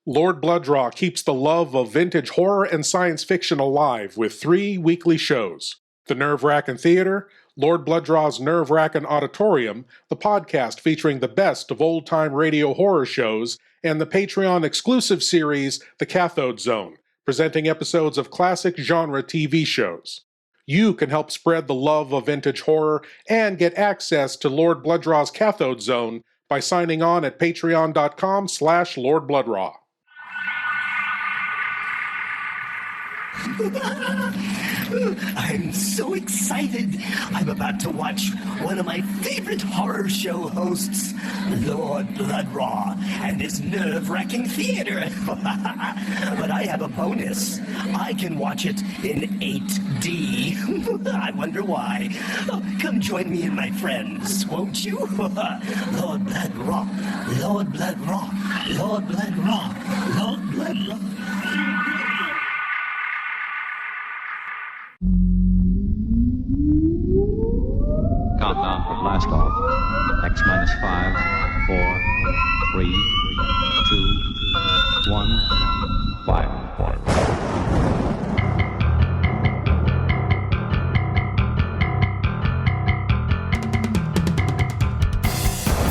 Lord Blood-Rah keeps the love of vintage horror and science fiction alive with 3 weekly shows. The Wrackin Theater, Lord Blood-Rah's Wrackin Auditorium, the podcast featuring the best of old-time radio horror shows, and the Patreon-exclusive series, The Cathode Zone, presenting episodes of classic genre TV shows. You can help spread the love of vintage horror and get access to Lord Blood-Rah's Cathode Zone by signing on at patreon.com/Lord Blood-Rah. I'm so excited. I'm about to watch one of my favorite horror show hosts, Lord Blood-Rah, and his nerve-wracking theater. But I have a bonus. I can watch it in 8D. I wonder why. Oh, come join me and my friends, won't you? Lord Blood-Rah, Lord Blood-Rah, Lord Blood-Rah, Lord Blood-Rah. Countdown for blast off. X minus 5, 4, 3, 2, 1, fire.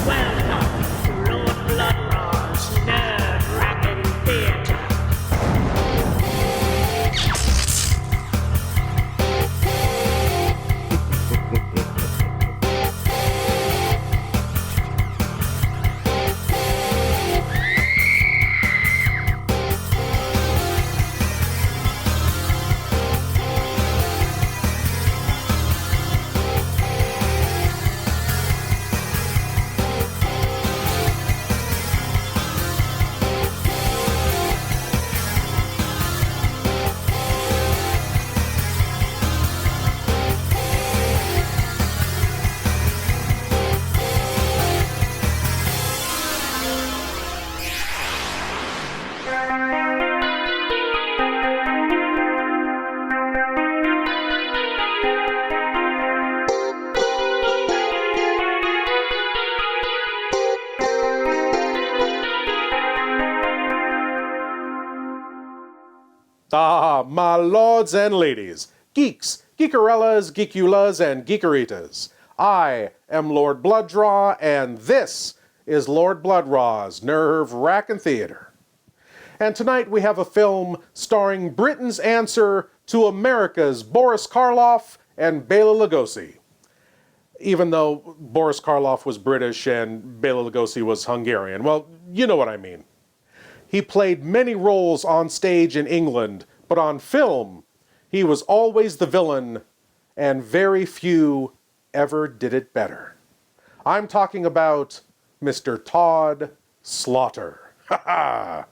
Welcome to Lord Blood-Rah's nerve-wracking theater. Ah, my lords and ladies, geeks, geekerellas, geekulas, and geekeritas. I am Lord Blood-Rah, and this is Lord Blood-Rah's Nerve-Wrackin Theater. And tonight we have a film starring Britain's answer to America's Boris Karloff and Bela Lugosi. Even though Boris Karloff was British and Bela Lugosi was Hungarian. Well, you know what I mean. He played many roles on stage in England, but on film, he was always the villain, and very few ever did it better. I'm talking about Mr. Todd Slaughter. Ha ha!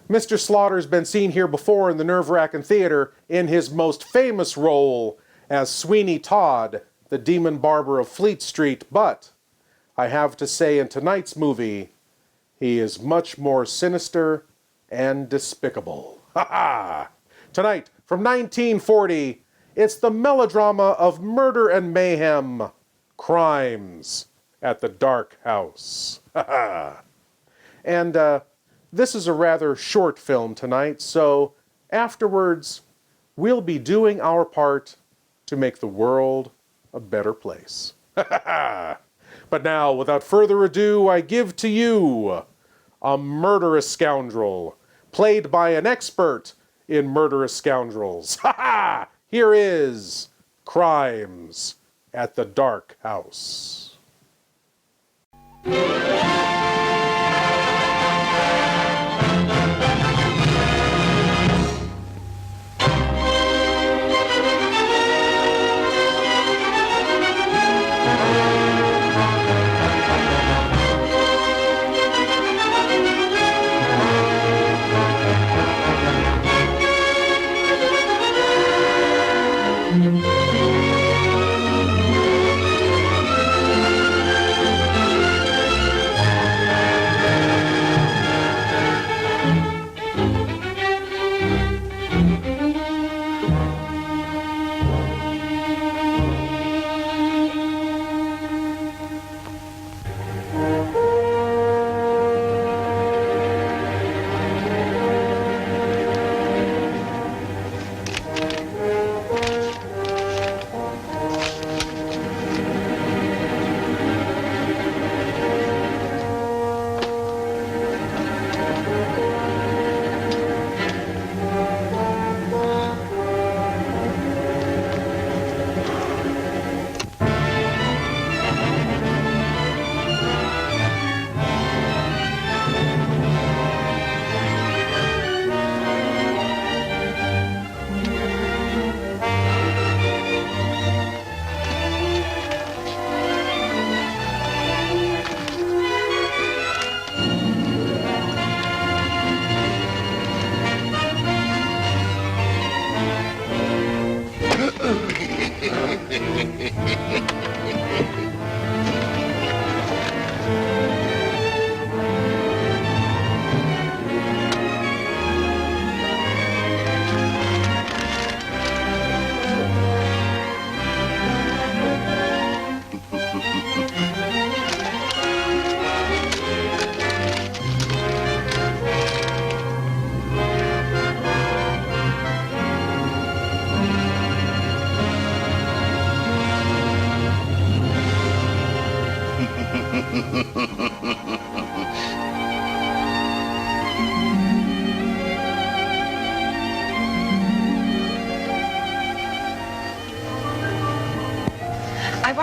Mr. Slaughter's been seen here before in the Nerve-Wrackin Theater in his most famous role as Sweeney Todd, the demon barber of Fleet Street, but I have to say in tonight's movie, he is much more sinister and despicable. Ha ha! Tonight, from 1940, it's the melodrama of murder and mayhem, Crimes at the Dark House. Ha ha! And this is a rather short film tonight, so afterwards, we'll be doing our part to make the world a better place. Ha ha ha! But now, without further ado, I give to you a murderous scoundrel, played by an expert in murderous scoundrels. Ha ha! Here is Crimes at the Dark House.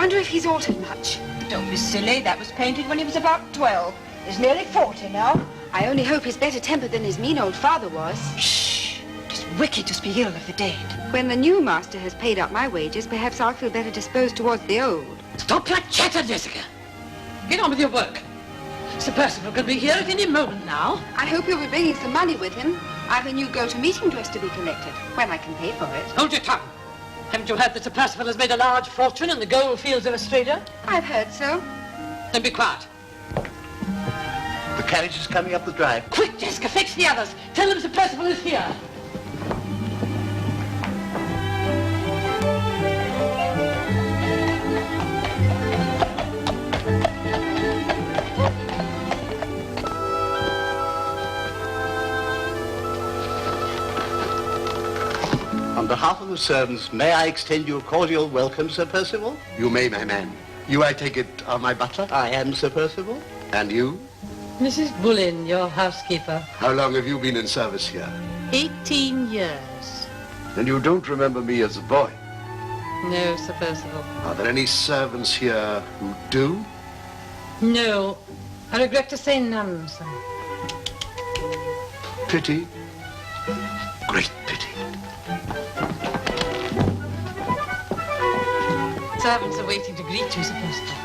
wonder if he's altered much. Don't be silly. That was painted when he was about 12. He's nearly 40 now. I only hope he's better tempered than his mean old father was. Shh. It is wicked to speak ill of the dead. When the new master has paid up my wages, perhaps I'll feel better disposed towards the old. Stop that chatter, Jessica. Get on with your work. Sir Percival could be here at any moment now. I hope he'll be bringing some money with him. I've a new go-to-meeting dress to be collected, when I can pay for it. Hold your tongue. Haven't you heard that Sir Percival has made a large fortune in the gold fields of Australia? I've heard so. Then be quiet. The carriage is coming up the drive. Quick, Jessica, fetch the others. Tell them Sir Percival is here. On behalf of the servants, may I extend you a cordial welcome, Sir Percival? You may, my man. You, I take it, are my butler? I am Sir Percival. And you? Mrs. Bullin, your housekeeper. How long have you been in service here? 18 years. Then you don't remember me as a boy. No, Sir Percival. Are there any servants here who do? No. I regret to say none, sir. Pity. Great pity. Servants are waiting to greet you, Sir Percival.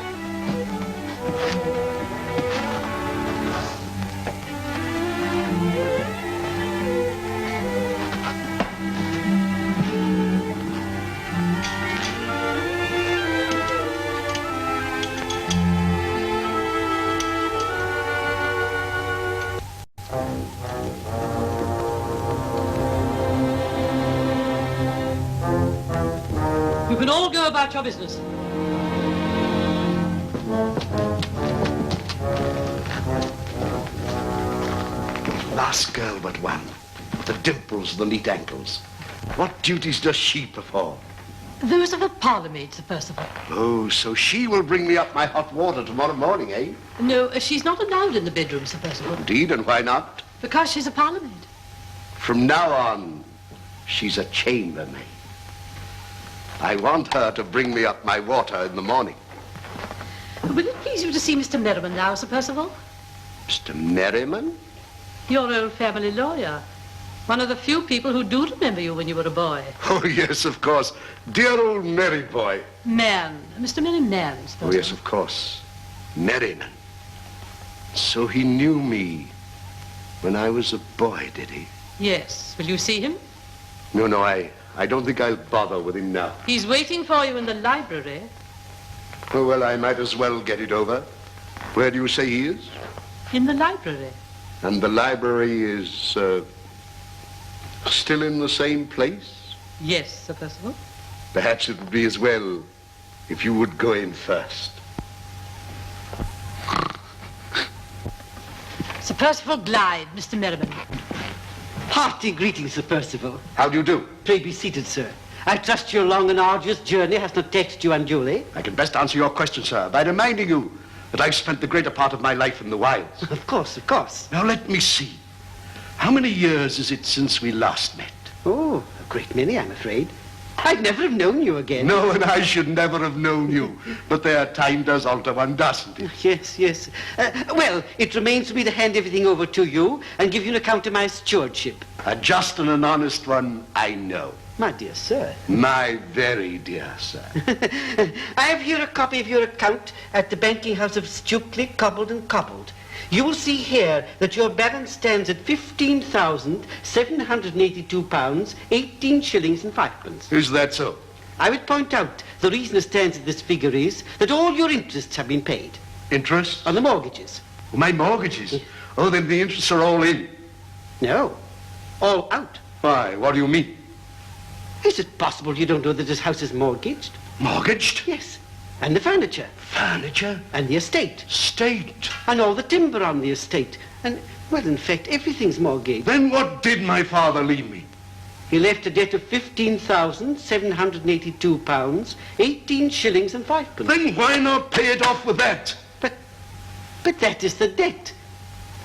You can all go about your business. Last girl but one. The dimples, the neat ankles. What duties does she perform? Those of a parlour-maid, Sir Percival. Oh, so she will bring me up my hot water tomorrow morning, eh? No, she's not allowed in the bedroom, Sir Percival. Indeed, and why not? Because she's a parlour-maid. From now on, she's a chambermaid. I want her to bring me up my water in the morning. Will it please you to see Mr. Merriman now, Sir Percival? Mr. Merriman? Your old family lawyer. One of the few people who do remember you when you were a boy. Oh, yes, of course. Dear old Merry boy. Man. Mr. Merriman, Sir Percival. Oh, yes, of course. Merriman. So he knew me when I was a boy, did he? Yes. Will you see him? No, I don't think I'll bother with him now. He's waiting for you in the library. Oh, well, I might as well get it over. Where do you say he is? In the library. And the library is, still in the same place? Yes, Sir Percival. Perhaps it would be as well if you would go in first. Sir Percival Glyde, Mr. Merriman. Hearty greetings, Sir Percival. How do you do? Pray be seated, sir. I trust your long and arduous journey has not taxed you unduly. I can best answer your question, sir, by reminding you that I've spent the greater part of my life in the wilds. Of course, of course. Now, let me see. How many years is it since we last met? Oh, a great many, I'm afraid. I'd never have known you again. No, and I should never have known you. But there, time does alter one, doesn't it? Yes. Well, it remains for me to hand everything over to you and give you an account of my stewardship. A just and an honest one, I know. My dear sir. My very dear sir. I have here a copy of your account at the banking house of Stukely, Cobbled and Cobbled. You will see here that your balance stands at £15,782, 18 shillings and 5pence. Is that so? I would point out the reason it stands at this figure is that all your interests have been paid. Interest? On the mortgages. My mortgages? Oh, then the interests are all in. No, all out. Why, what do you mean? Is it possible you don't know that this house is mortgaged? Mortgaged? Yes. And the furniture. Furniture? And the estate. State? And all the timber on the estate. And, well, in fact, everything's mortgaged. Then what did my father leave me? He left a debt of £15,782, 18 shillings and 5pence. Then why not pay it off with that? But that is the debt.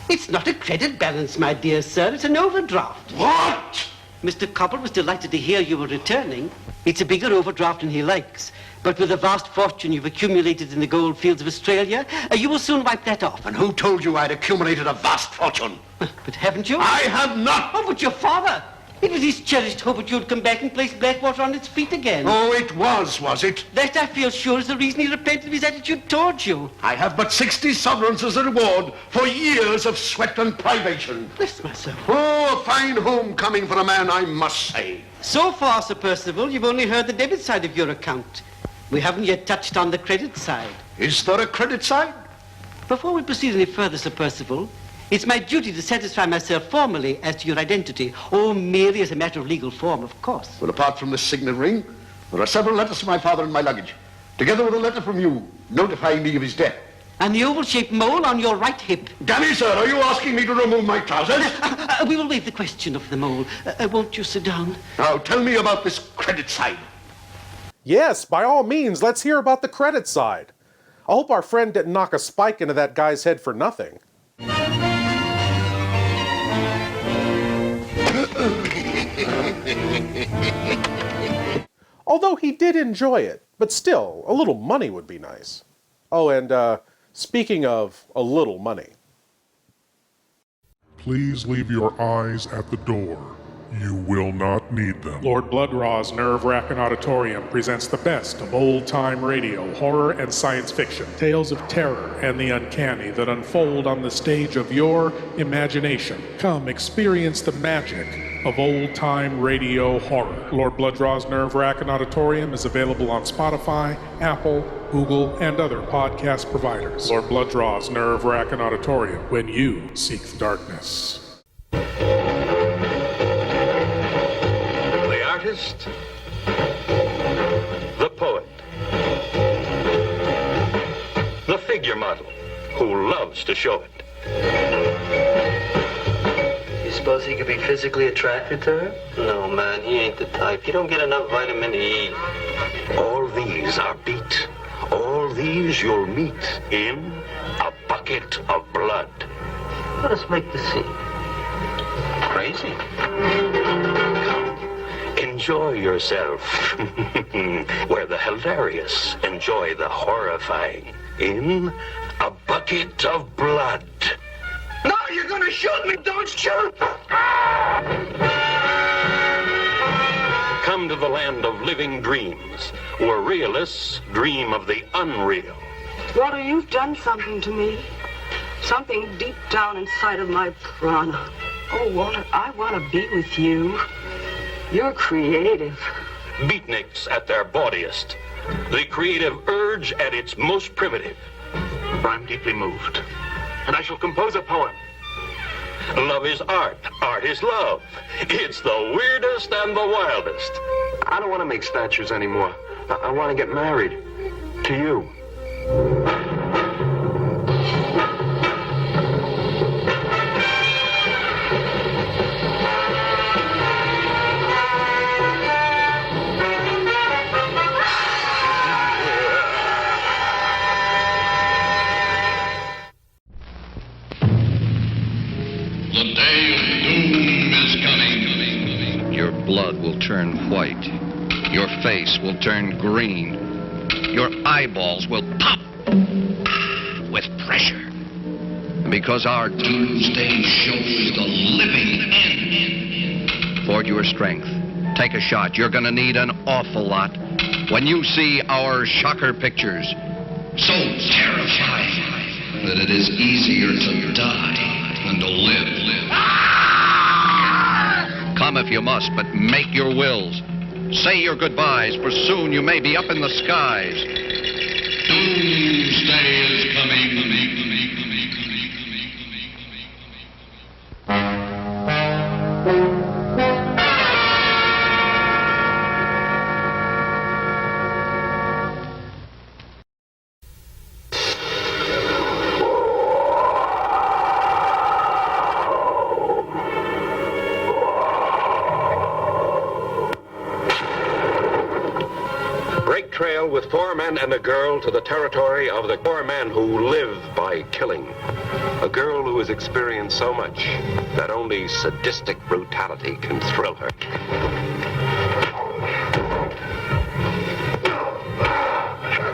It's not a credit balance, my dear sir. It's an overdraft. What? Mr. Cobble was delighted to hear you were returning. It's a bigger overdraft than he likes. But with the vast fortune you've accumulated in the gold fields of Australia, you will soon wipe that off. And who told you I'd accumulated a vast fortune? But haven't you? I have not! Oh, but your father! It was his cherished hope that you'd come back and place Blackwater on its feet again. Oh, it was it? That, I feel sure, is the reason he repented of his attitude towards you. I have but 60 sovereigns as a reward for years of sweat and privation. Bless myself. Oh, a fine homecoming for a man, I must say. So far, Sir Percival, you've only heard the debit side of your account. We haven't yet touched on the credit side. Is there a credit side? Before we proceed any further, Sir Percival, it's my duty to satisfy myself formally as to your identity. Oh, merely as a matter of legal form, of course. Well, apart from this signet ring, there are several letters from my father in my luggage, together with a letter from you notifying me of his death. And the oval-shaped mole on your right hip. Dammy, sir, are you asking me to remove my trousers? We will waive the question of the mole. Won't you sit down? Now, tell me about this credit side. Yes, by all means, let's hear about the credit side. I hope our friend didn't knock a spike into that guy's head for nothing. Although he did enjoy it, but still, a little money would be nice. Oh, and speaking of a little money. Please leave your eyes at the door. You will not need them. Lord Blood-Rah's Nerve-Wrackin Auditorium presents the best of old-time radio, horror, and science fiction. Tales of terror and the uncanny that unfold on the stage of your imagination. Come experience the magic of old-time radio horror. Lord Blood-Rah's Nerve-Wrackin Auditorium is available on Spotify, Apple, Google, and other podcast providers. Lord Blood-Rah's Nerve-Wrackin Auditorium, when you seek the darkness. The poet, the figure model who loves to show it. You suppose he could be physically attracted to her? No, man, he ain't the type. You don't get enough vitamin E. All these are beat. All these you'll meet in A Bucket of Blood. Let us make the scene. Crazy? Enjoy yourself. Where the hilarious enjoy the horrifying. In A Bucket of Blood. No, you're gonna shoot me! Don't shoot! Come to the land of living dreams, where realists dream of the unreal. Walter, you've done something to me. Something deep down inside of my prana. Oh, Walter, I want to be with you. You're creative. Beatniks at their bawdiest. The creative urge at its most primitive. I'm deeply moved, and I shall compose a poem. Love is art. Art is love. It's the weirdest and the wildest. I don't want to make statues anymore. I want to get married. To you. Blood will turn white. Your face will turn green. Your eyeballs will pop with pressure. Because our doomsday show is the living end. Forge your strength. Take a shot. You're going to need an awful lot when you see our shocker pictures. So terrifying that it is easier to die than to live. Come if you must, but make your wills. Say your goodbyes, for soon you may be up in the skies. Doomsday is coming. Trail with 4 men and a girl to the territory of the 4 men who live by killing. A girl who has experienced so much that only sadistic brutality can thrill her.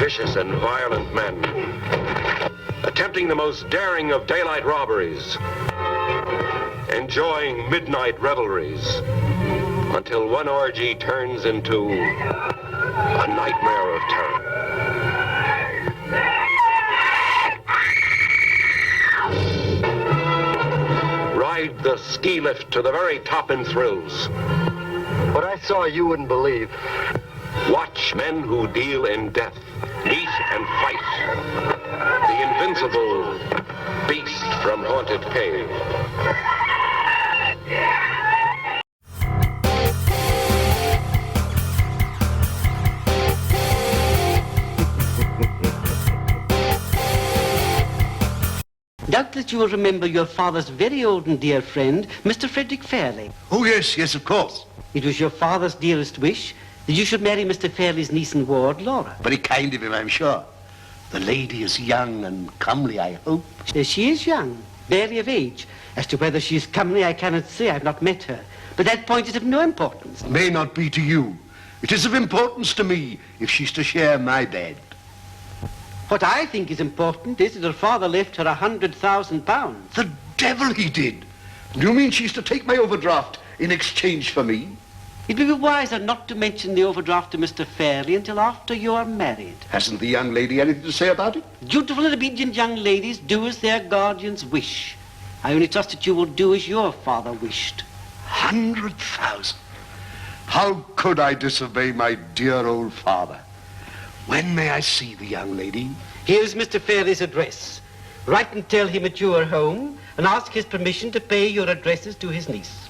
vicious and violent men, attempting the most daring of daylight robberies, enjoying midnight revelries, until one orgy turns into a nightmare of terror. Ride the ski lift to the very top in thrills. What I saw you wouldn't believe. Watch men who deal in death, meet and fight the invincible beast from haunted cave. Doubtless you will remember your father's very old and dear friend, Mr. Frederick Fairley. Oh, yes, of course. It was your father's dearest wish that you should marry Mr. Fairley's niece and ward, Laura. Very kind of him, I'm sure. The lady is young and comely, I hope. She is young, barely of age. As to whether she is comely, I cannot say. I've not met her. But that point is of no importance. May not be to you. It is of importance to me if she's to share my bed. What I think is important is that her father left her £100,000. The devil he did! Do you mean she's to take my overdraft in exchange for me? It would be wiser not to mention the overdraft to Mr. Fairley until after you are married. Hasn't the young lady anything to say about it? Dutiful and obedient young ladies do as their guardians wish. I only trust that you will do as your father wished. 100,000? How could I disobey my dear old father? When may I see the young lady? Here's Mr. Fairley's address. Write and tell him at your home and ask his permission to pay your addresses to his niece.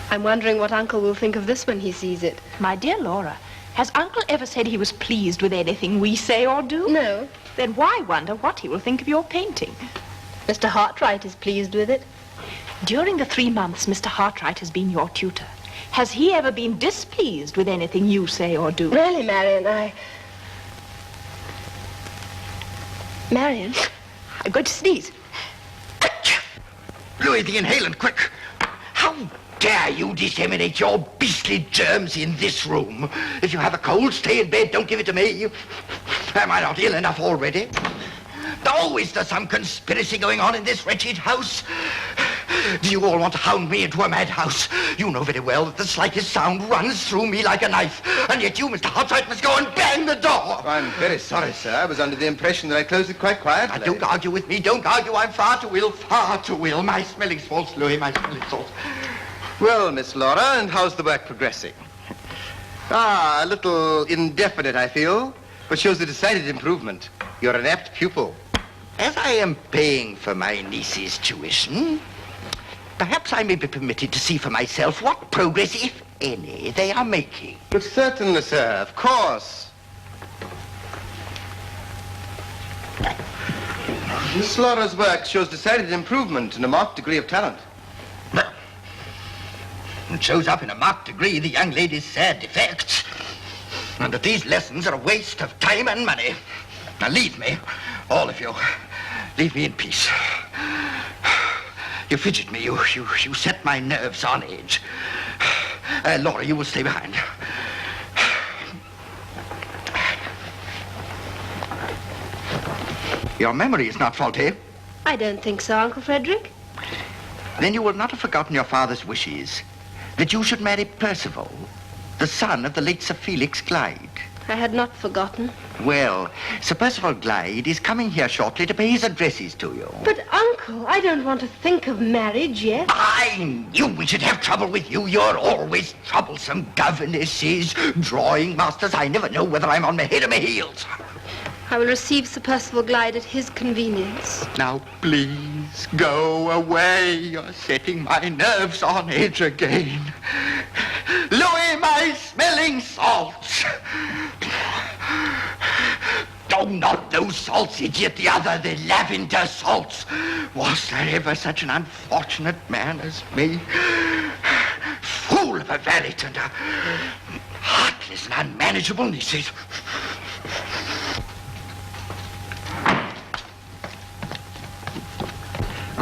I'm wondering what Uncle will think of this when he sees it. My dear Laura, has Uncle ever said he was pleased with anything we say or do? No. Then why wonder what he will think of your painting? Mr. Hartright is pleased with it. During the 3 months Mr. Hartright has been your tutor, has he ever been displeased with anything you say or do? Really, Marion, Marion, I'm going to sneeze. Louis, the inhalant, quick. How dare you disseminate your beastly germs in this room? If you have a cold, stay in bed. Don't give it to me. Am I not ill enough already? Always there's some conspiracy going on in this wretched house. Do you all want to hound me into a madhouse? You know very well that the slightest sound runs through me like a knife. And yet you, Mr. Hartright, must go and bang the door. I'm very sorry, sir. I was under the impression that I closed it quite quietly. Now, don't argue with me. Don't argue. I'm far too ill. Far too ill. My smelling salts, Louis. My smelling salts. Well, Miss Laura, and how's the work progressing? A little indefinite, I feel, but shows a decided improvement. You're an apt pupil. As I am paying for my niece's tuition, perhaps I may be permitted to see for myself what progress, if any, they are making. But certainly, sir, of course. Miss Laura's work shows decided improvement and a marked degree of talent. It shows up in a marked degree the young lady's sad defects. And that these lessons are a waste of time and money. Now leave me, all of you. Leave me in peace. You fidget me. You set my nerves on edge. Laura, you will stay behind. Your memory is not faulty. I don't think so, Uncle Frederick. Then you will not have forgotten your father's wishes that you should marry Percival, the son of the late Sir Felix Glyde. I had not forgotten. Well, Sir Percival Glyde is coming here shortly to pay his addresses to you. But, Uncle, I don't want to think of marriage yet. I knew we should have trouble with you. You're always troublesome. Governesses, drawing masters. I never know whether I'm on my head or my heels. I will receive Sir Percival Glyde at his convenience. Now, please, go away. You're setting my nerves on edge again. Louis, my smelling salts. Oh, not those salts, idiot. The other, the lavender salts. Was there ever such an unfortunate man as me? Fool of a valet and a heartless and unmanageable nieces.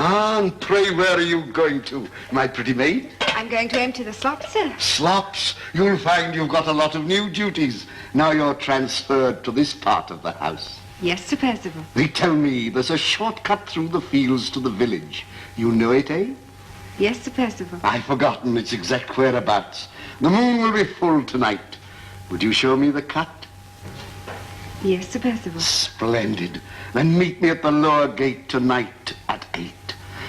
And pray, where are you going to, my pretty maid? I'm going to empty the slops, sir. Slops? You'll find you've got a lot of new duties. Now you're transferred to this part of the house. Yes, Sir Percival. They tell me there's a shortcut through the fields to the village. You know it, eh? Yes, Sir Percival. I've forgotten its exact whereabouts. The moon will be full tonight. Would you show me the cut? Yes, Sir Percival. Splendid. Then meet me at the lower gate tonight at 8.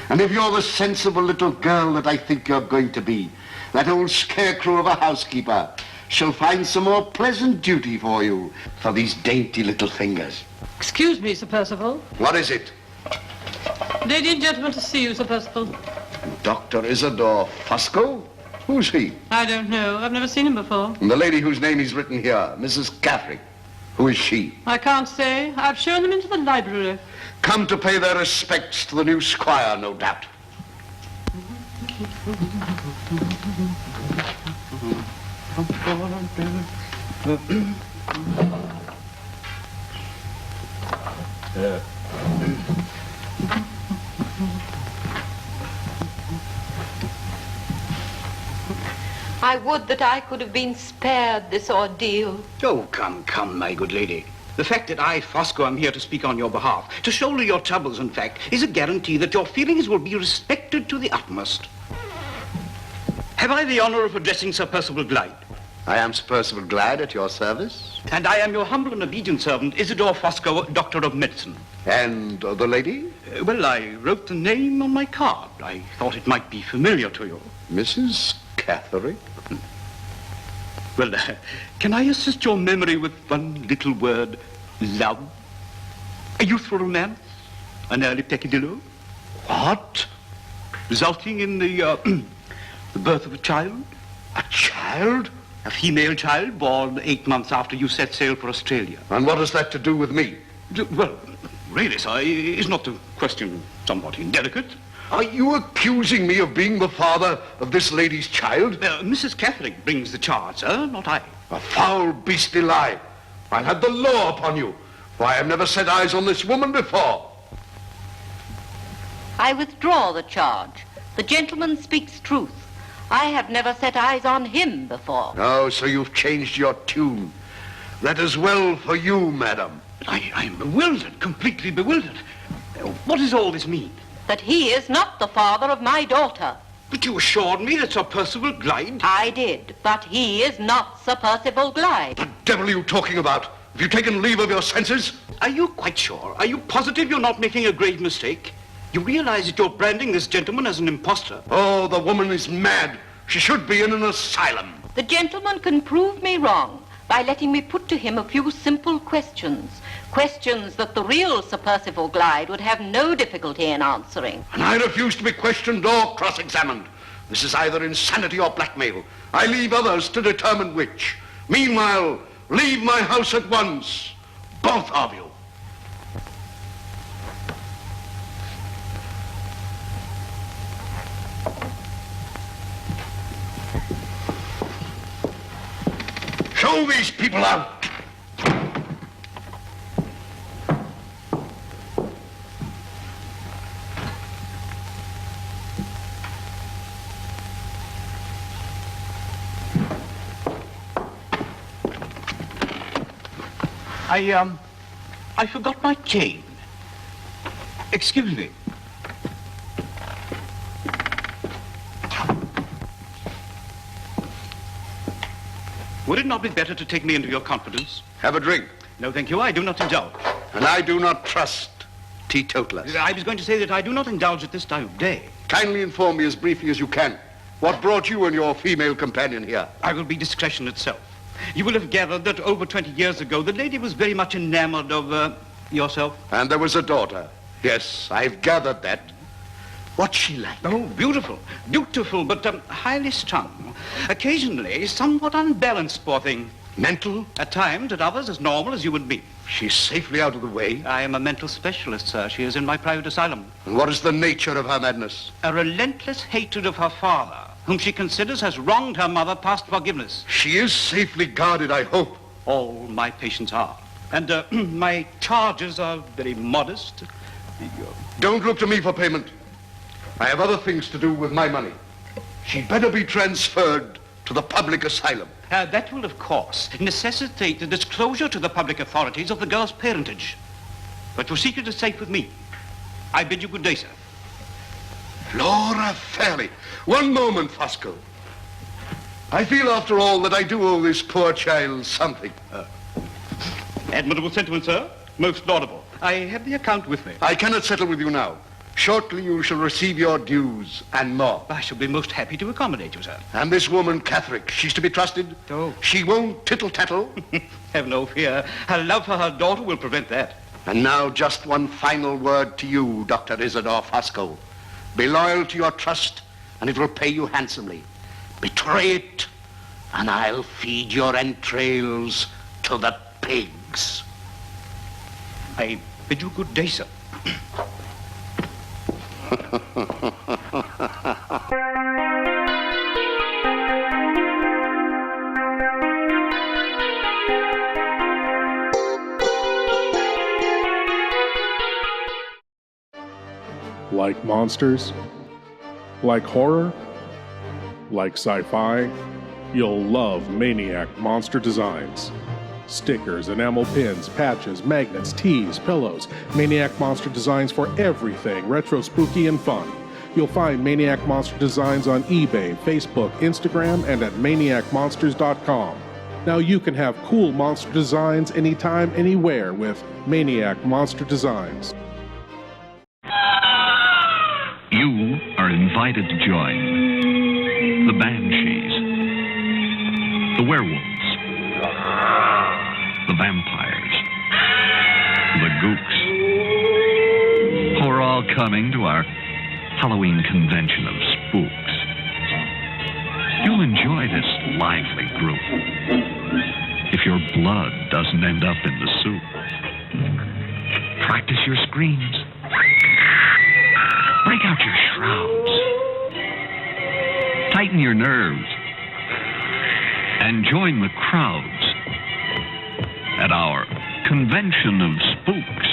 And if you're the sensible little girl that I think you're going to be, that old scarecrow of a housekeeper shall find some more pleasant duty for you for these dainty little fingers. Excuse me, Sir Percival. What is it? Lady and gentleman to see you, Sir Percival. Dr. Isidore Fosco? Who's he? I don't know. I've never seen him before. And the lady whose name is written here, Mrs. Catherine. Who is she? I can't say. I've shown them into the library. Come to pay their respects to the new squire, no doubt. I would that I could have been spared this ordeal. Oh, come, my good lady. The fact that I, Fosco, am here to speak on your behalf, to shoulder your troubles, in fact, is a guarantee that your feelings will be respected to the utmost. Have I the honor of addressing Sir Percival Glyde? I am Sir Percival Glyde, at your service. And I am your humble and obedient servant, Isidore Fosco, Doctor of Medicine. And the lady? Well, I wrote the name on my card. I thought it might be familiar to you. Mrs. Catherine? Well, can I assist your memory with one little word? Love? A youthful romance? An early peccadillo? What? Resulting in the birth of a child? A child? A female child born 8 months after you set sail for Australia. And what has that to do with me? Well, really, sir, is not the question somewhat indelicate? Are you accusing me of being the father of this lady's child? Mrs. Catherine brings the charge, sir, not I. A foul, beastly lie. I'll have the law upon you, for I have never set eyes on this woman before. I withdraw the charge. The gentleman speaks truth. I have never set eyes on him before. Oh, so you've changed your tune. That is well for you, madam. I am bewildered, completely bewildered. What does all this mean? That he is not the father of my daughter. But you assured me that Sir Percival Glyde... I did, but he is not Sir Percival Glyde. The devil are you talking about? Have you taken leave of your senses? Are you quite sure? Are you positive you're not making a grave mistake? You realize that you're branding this gentleman as an impostor? Oh, the woman is mad. She should be in an asylum. The gentleman can prove me wrong by letting me put to him a few simple questions. Questions that the real Sir Percival Glyde would have no difficulty in answering. And I refuse to be questioned or cross-examined. This is either insanity or blackmail. I leave others to determine which. Meanwhile, leave my house at once. Both of you. Show these people out. I forgot my cane. Excuse me. Would it not be better to take me into your confidence? Have a drink. No, thank you. I do not indulge. And I do not trust teetotalers. I was going to say that I do not indulge at this time of day. Kindly inform me as briefly as you can. What brought you and your female companion here? I will be discretion itself. You will have gathered that over 20 years ago, the lady was very much enamored of yourself. And there was a daughter. Yes, I've gathered that. What's she like? Oh, beautiful. Beautiful, but highly strung. Occasionally, somewhat unbalanced, poor thing. Mental? At times, at others, as normal as you would be. She's safely out of the way? I am a mental specialist, sir. She is in my private asylum. And what is the nature of her madness? A relentless hatred of her father, whom she considers has wronged her mother past forgiveness. She is safely guarded, I hope. All my patients are. And my charges are very modest. Don't look to me for payment. I have other things to do with my money. She'd better be transferred to the public asylum. That will, of course, necessitate the disclosure to the public authorities of the girl's parentage. But your secret is safe with me. I bid you good day, sir. Laura Fairley. One moment, Fosco. I feel, after all, that I do owe this poor child something. Admirable sentiment, sir. Most laudable. I have the account with me. I cannot settle with you now. Shortly you shall receive your dues and more. I shall be most happy to accommodate you, sir. And this woman, Catherick, she's to be trusted? Oh. She won't tittle-tattle? Have no fear. Her love for her daughter will prevent that. And now just one final word to you, Dr. Isidore Fosco. Be loyal to your trust, and it will pay you handsomely. Betray it, and I'll feed your entrails to the pigs. I bid you good day, sir. Like monsters? Like horror? Like sci-fi? You'll love Maniac Monster Designs. Stickers, enamel pins, patches, magnets, tees, pillows. Maniac Monster Designs for everything retro, spooky, and fun. You'll find Maniac Monster Designs on eBay, Facebook, Instagram, and at maniacmonsters.com. Now you can have cool monster designs anytime, anywhere with Maniac Monster Designs. You are invited to join the Banshees, the werewolves, the vampires, the gooks, who are all coming to our Halloween convention of spooks. You'll enjoy this lively group if your blood doesn't end up in the soup. Practice your screams. Break out your shrouds. Tighten your nerves. And join the crowds at our convention of spooks.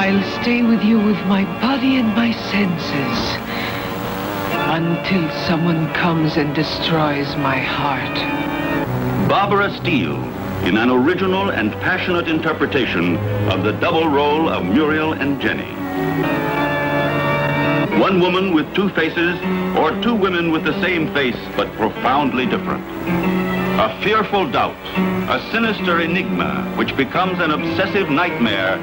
I'll stay with you with my body and my senses until someone comes and destroys my heart. Barbara Steele, in an original and passionate interpretation of the double role of Muriel and Jenny. One woman with two faces, or two women with the same face but profoundly different. A fearful doubt, a sinister enigma which becomes an obsessive nightmare.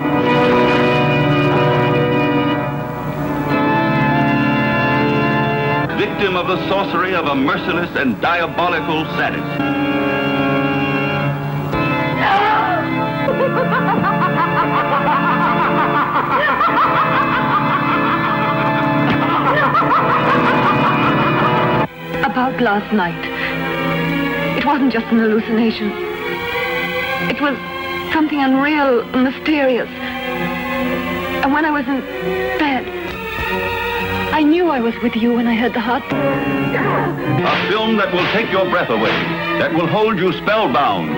Victim of the sorcery of a merciless and diabolical sadist. About last night. It wasn't just an hallucination. It was something unreal, mysterious. And when I was in bed, I knew I was with you when I heard the heartbeat. A film that will take your breath away, that will hold you spellbound.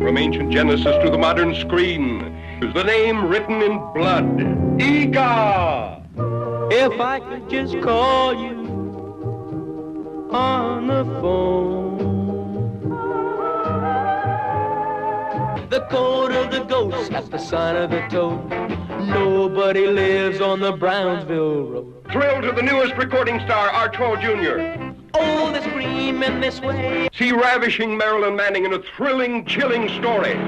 From ancient Genesis to the modern screen, is the name written in blood. Ega! If I could just call you on the phone. The code of the ghost at the sign of the toad. Nobody lives on the Brownsville Road. Thrilled to the newest recording star, Archibald Jr. Oh, they scream in this way. See ravishing Marilyn Manning in a thrilling, chilling story.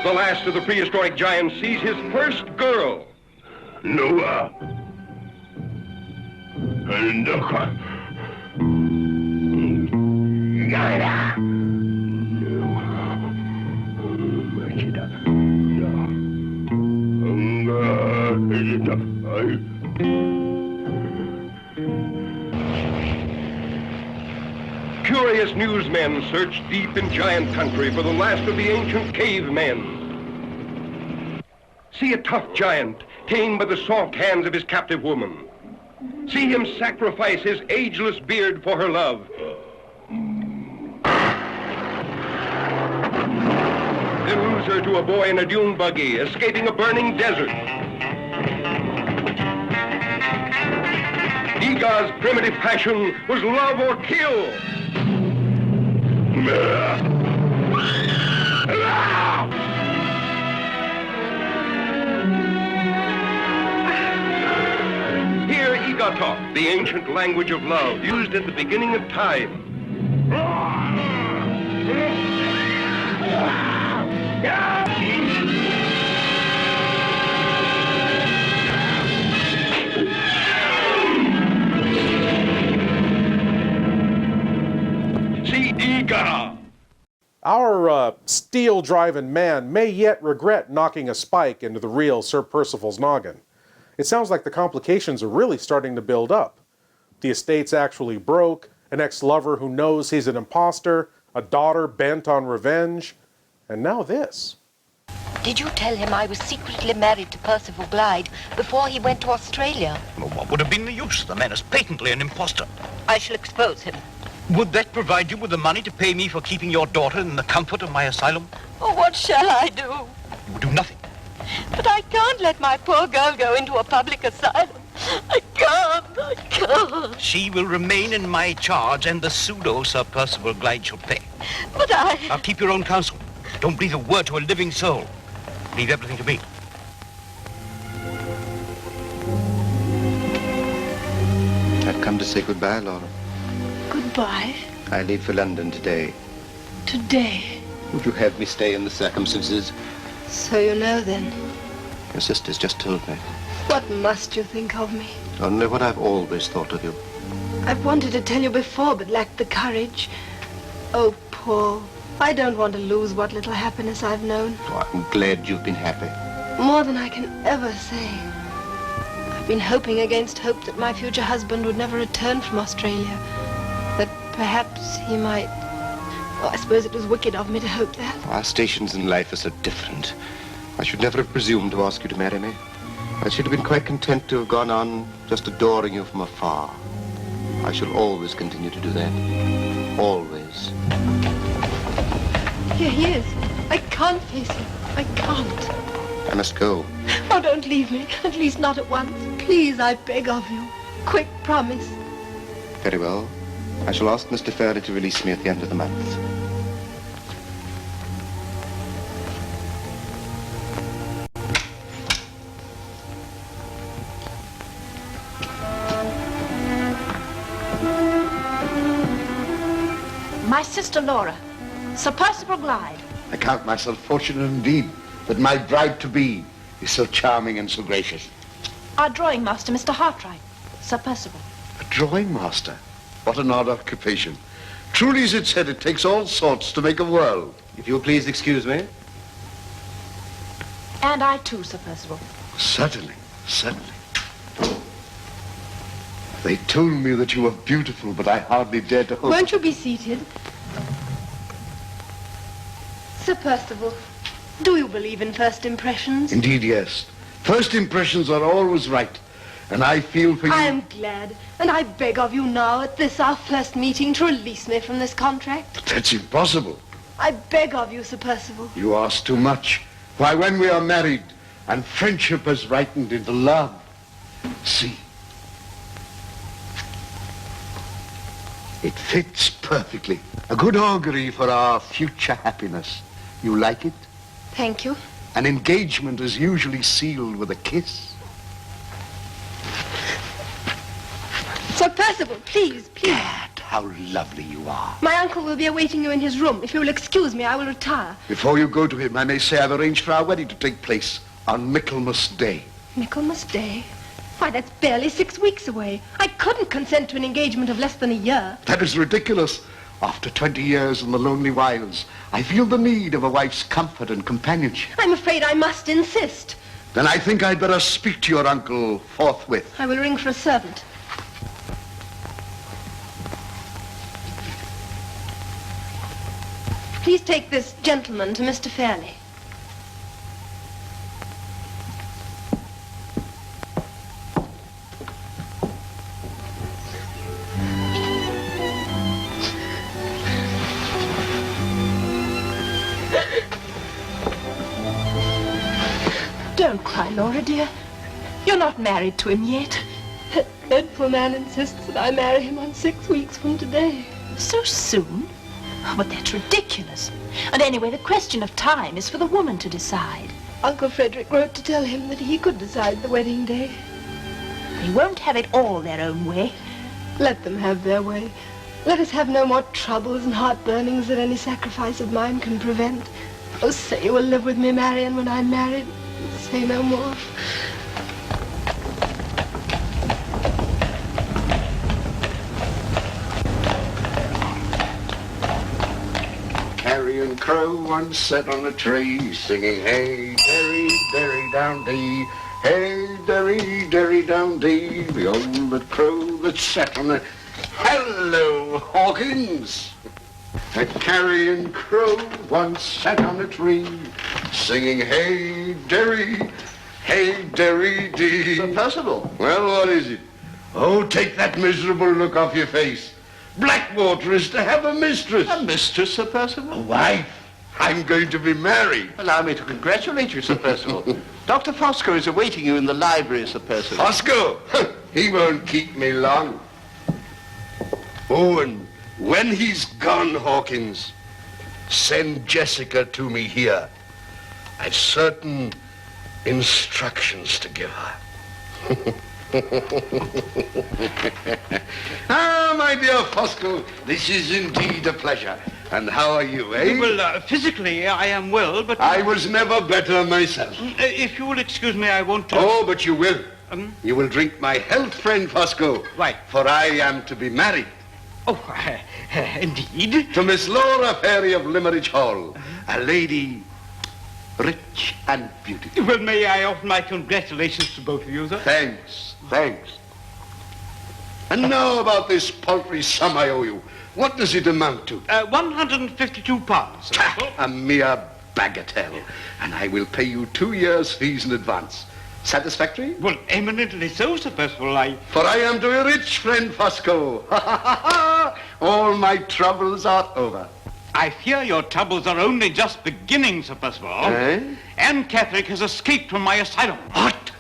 The last of the prehistoric giants sees his first girl. Noah. Curious newsmen search deep in giant country for the last of the ancient cavemen. See a tough giant tamed by the soft hands of his captive woman. See him sacrifice his ageless beard for her love. Then lose her to a boy in a dune buggy, escaping a burning desert. Igor's primitive passion was love or kill. Hear Igor talk, the ancient language of love, used at the beginning of time. See Igor! Our steel-driving man may yet regret knocking a spike into the real Sir Percival's noggin. It sounds like the complications are really starting to build up. The estate's actually broke, an ex-lover who knows he's an imposter, a daughter bent on revenge, and now this. Did you tell him I was secretly married to Percival Glyde before he went to Australia? Well, what would have been the use? The man is patently an impostor. I shall expose him. Would that provide you with the money to pay me for keeping your daughter in the comfort of my asylum? Oh, what shall I do? You would do nothing. But I can't let my poor girl go into a public asylum. I can't. She will remain in my charge, and the pseudo Sir Percival Glyde shall pay. But Now keep your own counsel. Don't breathe a word to a living soul. Leave everything to me. I've come to say goodbye, Laura. Goodbye. I leave for London today. Today. Would you have me stay in the circumstances? So you know then. Your sister's just told me. What must you think of me? Only what I've always thought of you. I've wanted to tell you before, but lacked the courage. Oh, Paul, I don't want to lose what little happiness I've known. Oh, I'm glad you've been happy. More than I can ever say. I've been hoping against hope that my future husband would never return from Australia. That perhaps he might... Well, I suppose it was wicked of me to hope that. Our stations in life are so different. I should never have presumed to ask you to marry me. I should have been quite content to have gone on just adoring you from afar. I shall always continue to do that. Always. Here he is. I can't face him. I can't. I must go. Oh, don't leave me. At least not at once. Please, I beg of you. Quick promise. Very well. I shall ask Mr. Fairley to release me at the end of the month. My sister Laura, Sir Percival Glyde. I count myself fortunate indeed that my bride-to-be is so charming and so gracious. Our drawing master, Mr. Hartright, Sir Percival. A drawing master? What an odd occupation. Truly, as it said, it takes all sorts to make a world. If you'll please excuse me. And I too, Sir Percival. Certainly, certainly. They told me that you were beautiful, but I hardly dared to hope. Won't you be seated? Sir Percival, do you believe in first impressions? Indeed, yes. First impressions are always right. And I feel for you... I am glad, and I beg of you now, at this our first meeting, to release me from this contract. That's impossible. I beg of you, Sir Percival. You ask too much. Why, when we are married, and friendship has ripened into love, see, it fits perfectly. A good augury for our future happiness. You like it? Thank you. An engagement is usually sealed with a kiss. Sir Percival, please, please. Gad, how lovely you are. My uncle will be awaiting you in his room. If you will excuse me, I will retire. Before you go to him, I may say I've arranged for our wedding to take place on Michaelmas Day. Michaelmas Day? Why, that's barely 6 weeks away. I couldn't consent to an engagement of less than a year. That is ridiculous. After 20 years in the lonely wilds, I feel the need of a wife's comfort and companionship. I'm afraid I must insist. Then I think I'd better speak to your uncle forthwith. I will ring for a servant. Please take this gentleman to Mr. Fairley. Don't cry, Laura, dear. You're not married to him yet. That dreadful man insists that I marry him on 6 weeks from today. So soon? Oh, but that's ridiculous. And anyway, the question of time is for the woman to decide. Uncle Frederick wrote to tell him that he could decide the wedding day. They won't have it all their own way. Let them have their way. Let us have no more troubles and heartburnings that any sacrifice of mine can prevent. Oh, say you will live with me, Marion, when I'm married. Say no more. Carrion crow once sat on a tree, singing, hey, derry, derry, down dee. Hey, derry, derry, down dee. The old crow that sat on a... Hello, Hawkins! A carrion crow once sat on a tree, singing, hey, derry, dee. Sir Percival. Well, what is it? Oh, take that miserable look off your face. Blackwater is to have a mistress. A mistress, Sir Percival? A wife. I'm going to be married. Allow me to congratulate you, Sir Percival. Dr. Fosco is awaiting you in the library, Sir Percival. Fosco? He won't keep me long. Oh, and when he's gone, Hawkins, send Jessica to me here. I've certain instructions to give her. Ah, my dear Fosco, this is indeed a pleasure. And how are you, eh? Well, physically, I am well, but... I was never better myself. If you will excuse me, I won't... Oh, but you will. You will drink my health, friend Fosco. Right. For I am to be married. Oh, indeed? To Miss Laura Ferry of Limerick Hall, a lady rich and beautiful. Well, may I offer my congratulations to both of you, sir? Thanks, thanks. And now about this paltry sum I owe you. What does it amount to? 152 pounds, sir. A mere bagatelle. And I will pay you 2 years' fees in advance. Satisfactory? Well, eminently so, Sir Percival. For I am to be rich, friend Fosco. All my troubles are over. I fear your troubles are only just beginning, Sir Percival. Eh? Anne Catherick has escaped from my asylum. What?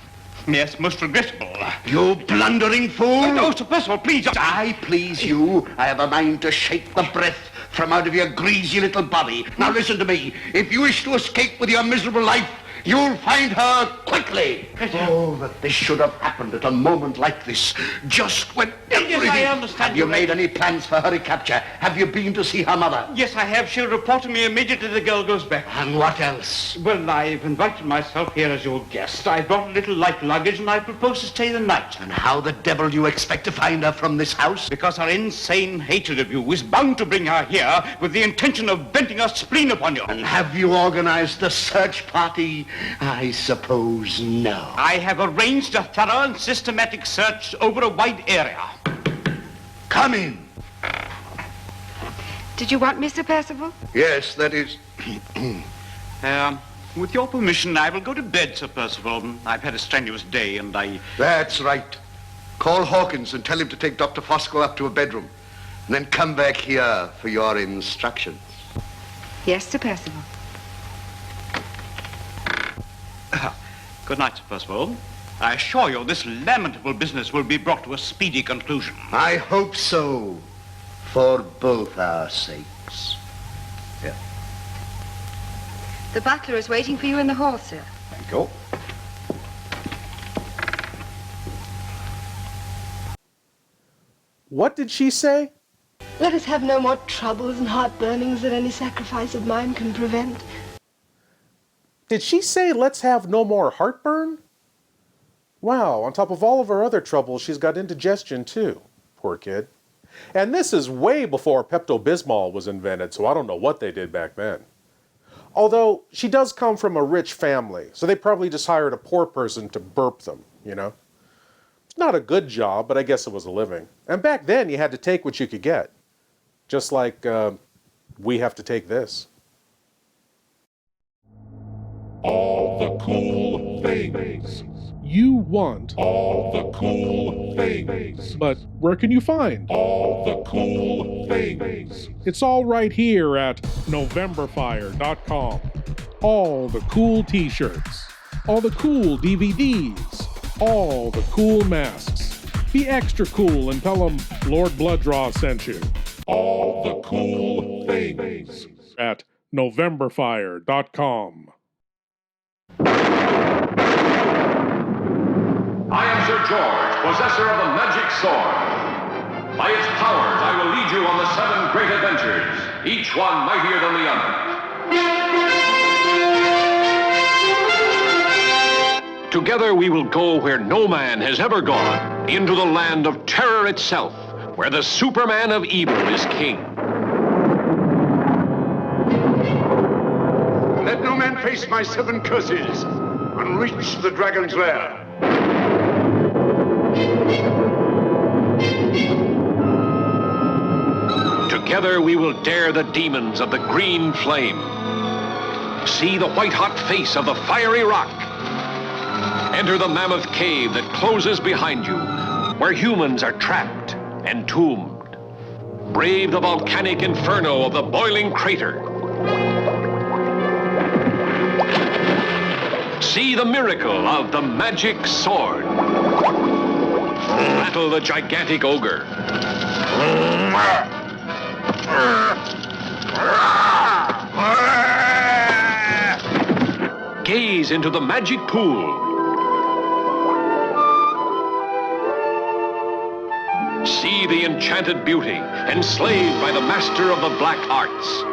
Yes, most regrettable. You blundering fool! Oh, Sir Percival, please. I please you. I have a mind to shake the breath from out of your greasy little body. Now listen to me. If you wish to escape with your miserable life, you'll find her quickly. Oh, that this should have happened at a moment like this, just when everything... Yes, I understand. Have you made any plans for her recapture? Have you been to see her mother? Yes, I have. She'll report to me immediately the girl goes back. And what else? Well, I've invited myself here as your guest. I brought a little light luggage and I propose to stay the night. And how the devil do you expect to find her from this house? Because her insane hatred of you is bound to bring her here with the intention of venting her spleen upon you. And have you organized the search party? I suppose no. I have arranged a thorough and systematic search over a wide area. Come in. Did you want Mr. Percival? Yes, that is... With your permission, I will go to bed, Sir Percival. I've had a strenuous day and I... That's right. Call Hawkins and tell him to take Dr. Fosco up to a bedroom. And then come back here for your instructions. Yes, Sir Percival. Good night, Sir Percival. I assure you this lamentable business will be brought to a speedy conclusion. I hope so, for both our sakes. Yeah. The butler is waiting for you in the hall, sir. Thank you. What did she say? Let us have no more troubles and heartburnings that any sacrifice of mine can prevent. Did she say, let's have no more heartburn? Wow, on top of all of her other troubles, she's got indigestion too. Poor kid. And this is way before Pepto-Bismol was invented, so I don't know what they did back then. Although, she does come from a rich family, so they probably just hired a poor person to burp them, you know? It's not a good job, but I guess it was a living. And back then, you had to take what you could get. Just like, we have to take this. All the cool things. You want all the cool things. But where can you find all the cool things? It's all right here at Novemberfire.com. All the cool t-shirts, all the cool DVDs, all the cool masks. Be extra cool and tell them Lord Blood-Rah sent you. All the cool things at Novemberfire.com. I am Sir George, possessor of the magic sword. By its powers, I will lead you on the 7 great adventures, each one mightier than the other. Together we will go where no man has ever gone, into the land of terror itself, where the Superman of evil is king. Let no man face my 7 curses and reach the dragon's lair. Together we will dare the demons of the green flame. See the white-hot face of the fiery rock. Enter the mammoth cave that closes behind you, where humans are trapped, entombed. Brave the volcanic inferno of the boiling crater. See the miracle of the magic sword. Battle the gigantic ogre. Gaze into the magic pool. See the enchanted beauty, enslaved by the master of the black arts.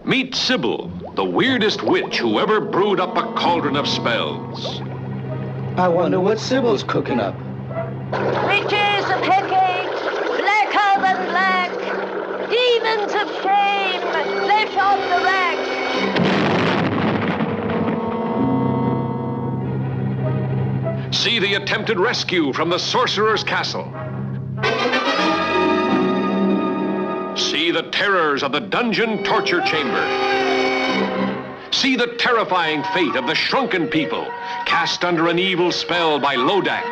Meet Sybil, the weirdest witch who ever brewed up a cauldron of spells. I wonder what Sybil's cooking up. Riches of headache, blacker than black, demons of shame, flesh on the rack. See the attempted rescue from the sorcerer's castle. See the terrors of the dungeon torture chamber. See the terrifying fate of the shrunken people, cast under an evil spell by Lodak,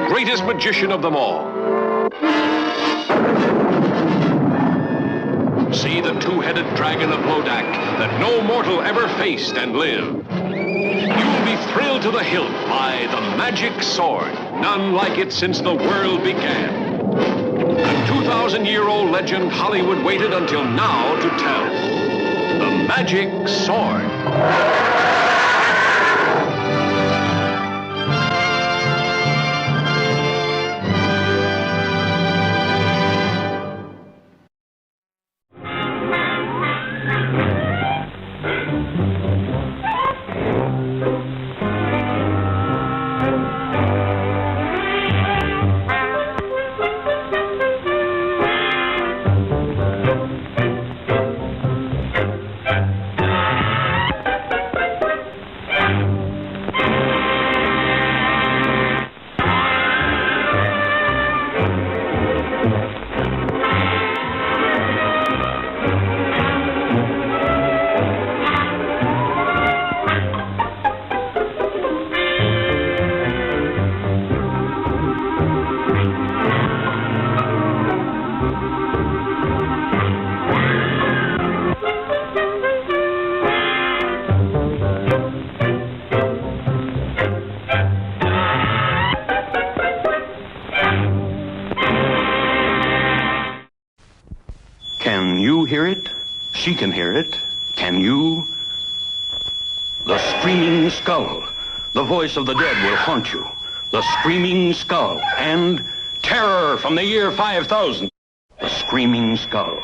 greatest magician of them all. See the 2-headed dragon of Lodak that no mortal ever faced and lived. You will be thrilled to the hilt by the magic sword, none like it since the world began. A 2,000-year-old legend Hollywood waited until now to tell. The magic sword. Can you hear it? She can hear it. Can you? The screaming skull. The voice of the dead will haunt you. The screaming skull. And terror from the year 5000. The screaming skull.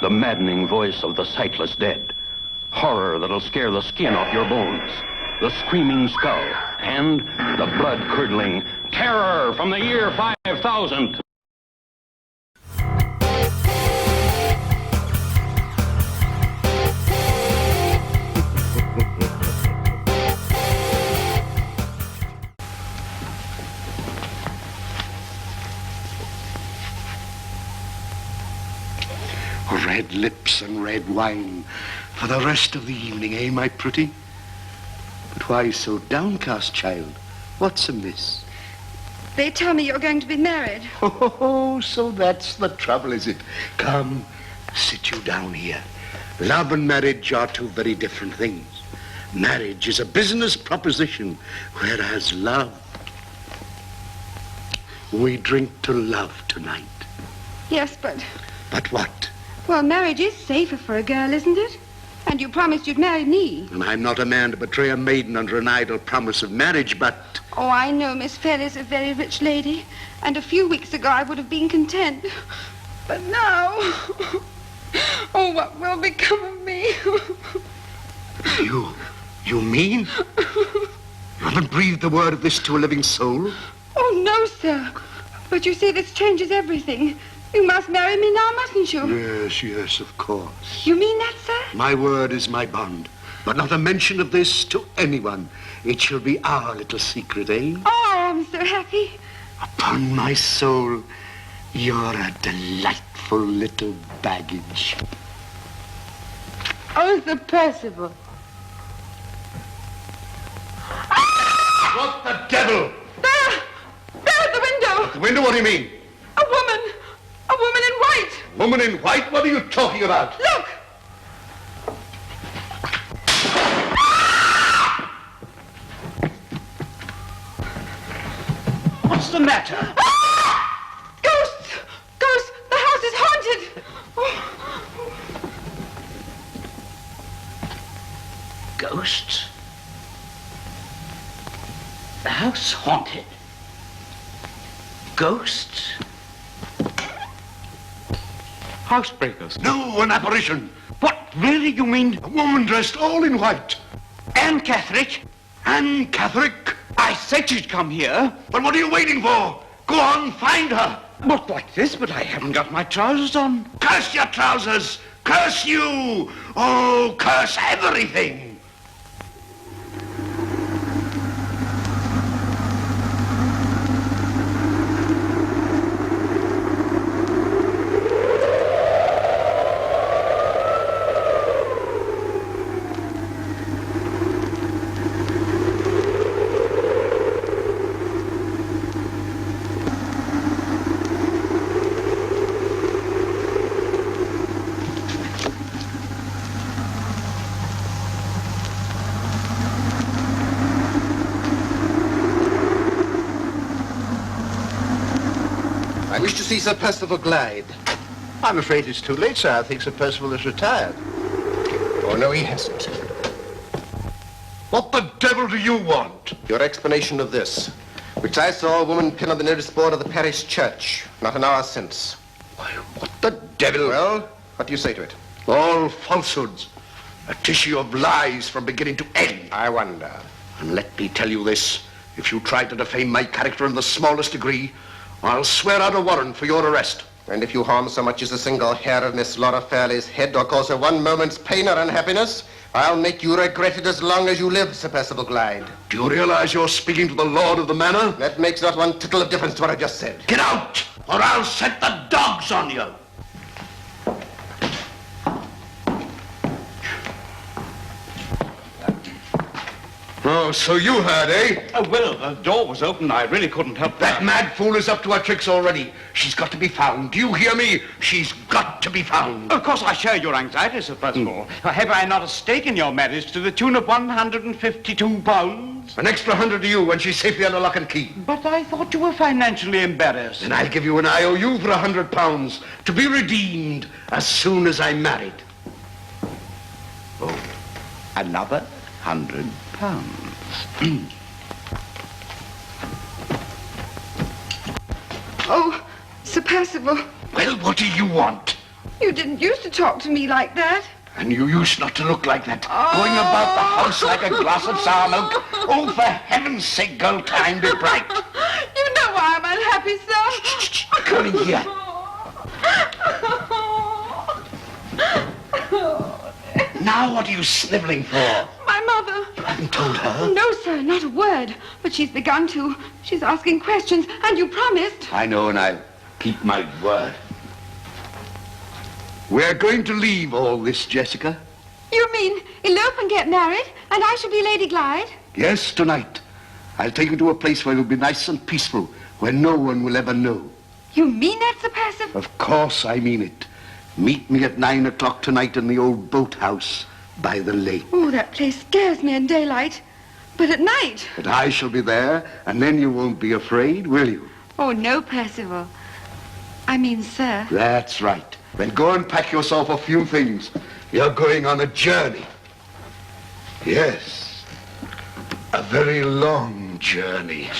The maddening voice of the sightless dead. Horror that'll scare the skin off your bones. The screaming skull. And the blood-curdling terror from the year 5000. Red lips and red wine for the rest of the evening, eh, my pretty? But why so downcast, child? What's amiss? They tell me you're going to be married. Oh, so that's the trouble, is it? Come, sit you down here. Love and marriage are two very different things. Marriage is a business proposition, whereas love... We drink to love tonight. Yes, but... But what? Well, marriage is safer for a girl, isn't it? And you promised you'd marry me. And I'm not a man to betray a maiden under an idle promise of marriage, but... Oh, I know Miss Fairley's a very rich lady. And a few weeks ago I would have been content. But now... Oh, what will become of me? You mean? You haven't breathed a word of this to a living soul? Oh, no, sir. But you see, this changes everything. You must marry me now, mustn't you? Yes, of course. You mean that, sir? My word is my bond. But not a mention of this to anyone. It shall be our little secret, eh? Oh, I am so happy. Upon my soul, you're a delightful little baggage. Oh, Sir Percival. What the devil? There at the window. At the window? What do you mean? A woman in white. Woman in white? What are you talking about? Look. What's the matter? Ghosts! Ghosts! The house is haunted! Ghosts? The house haunted? Ghosts? Housebreakers? No, an apparition. What, really, you mean? A woman dressed all in white. Anne Catherick? Anne Catherick? I said she'd come here. But what are you waiting for? Go on, find her. Not like this, but I haven't got my trousers on. Curse your trousers! Curse you! Oh, curse everything! I wish to see Sir Percival Glyde. I'm afraid it's too late, sir. I think Sir Percival is retired. Oh, no, he hasn't. What the devil do you want? Your explanation of this, which I saw a woman pin on the nearest board of the parish church, not an hour since. Why, what the devil? Well, what do you say to it? All falsehoods. A tissue of lies from beginning to end. I wonder. And let me tell you this. If you try to defame my character in the smallest degree, I'll swear out a warrant for your arrest. And if you harm so much as a single hair of Miss Laura Fairley's head or cause her one moment's pain or unhappiness, I'll make you regret it as long as you live, Sir Percival Glyde. Do you realize you're speaking to the Lord of the Manor? That makes not one tittle of difference to what I just said. Get out, or I'll set the dogs on you. Oh, so you heard, eh? Oh, well, the door was open. I really couldn't help that. That mad fool is up to her tricks already. She's got to be found. Do you hear me? She's got to be found. Of course, I share your anxiety, Sir Percival. Have I not a stake in your marriage to the tune of £152? An extra 100 to you when she's safely under lock and key. But I thought you were financially embarrassed. Then I'll give you an IOU for £100 to be redeemed as soon as I'm married. Oh, another £100. Oh, Sir Percival. Well, what do you want? You didn't used to talk to me like that. And you used not to look like that. Going about the house like a glass of sour milk. Oh, for heaven's sake, girl, time be bright. You know why I'm unhappy, sir. Come in here. Now what are you sniveling for? My mother. You haven't told her? No, sir, not a word. But she's begun to. She's asking questions, and you promised. I know, and I'll keep my word. We're going to leave all this, Jessica. You mean elope and get married, and I shall be Lady Glyde? Yes, tonight. I'll take you to a place where it'll be nice and peaceful, where no one will ever know. You mean that, Sir Percival? Of course I mean it. Meet me at 9 o'clock tonight in the old boathouse by the lake. Oh, that place scares me in daylight. But at night? But I shall be there, and then you won't be afraid, will you? Oh, no, Percival. I mean, sir. That's right. Then go and pack yourself a few things. You're going on a journey. Yes, a very long journey.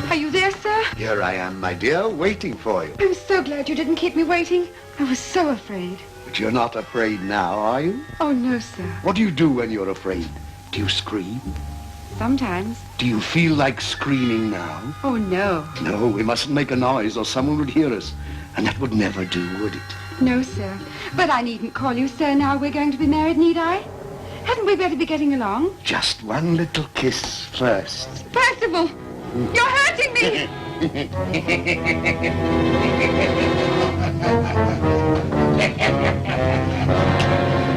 Are you there, sir? Here I am, my dear, waiting for you. I'm so glad you didn't keep me waiting. I was so afraid. But you're not afraid now, are you? Oh, no, sir. What do you do when you're afraid? Do you scream? Sometimes. Do you feel like screaming now? Oh, no. No, we mustn't make a noise or someone would hear us. And that would never do, would it? No, sir. But I needn't call you sir now we're going to be married, need I? Hadn't we better be getting along? Just one little kiss first. Percival! You're hurting me!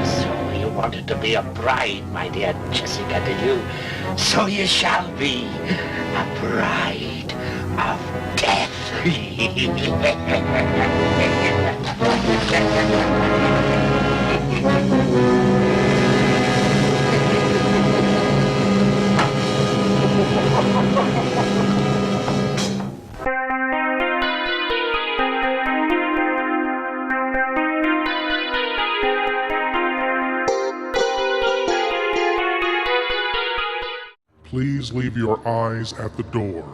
So you wanted to be a bride, my dear Jessica, did you? So you shall be a bride of death. Please leave your eyes at the door.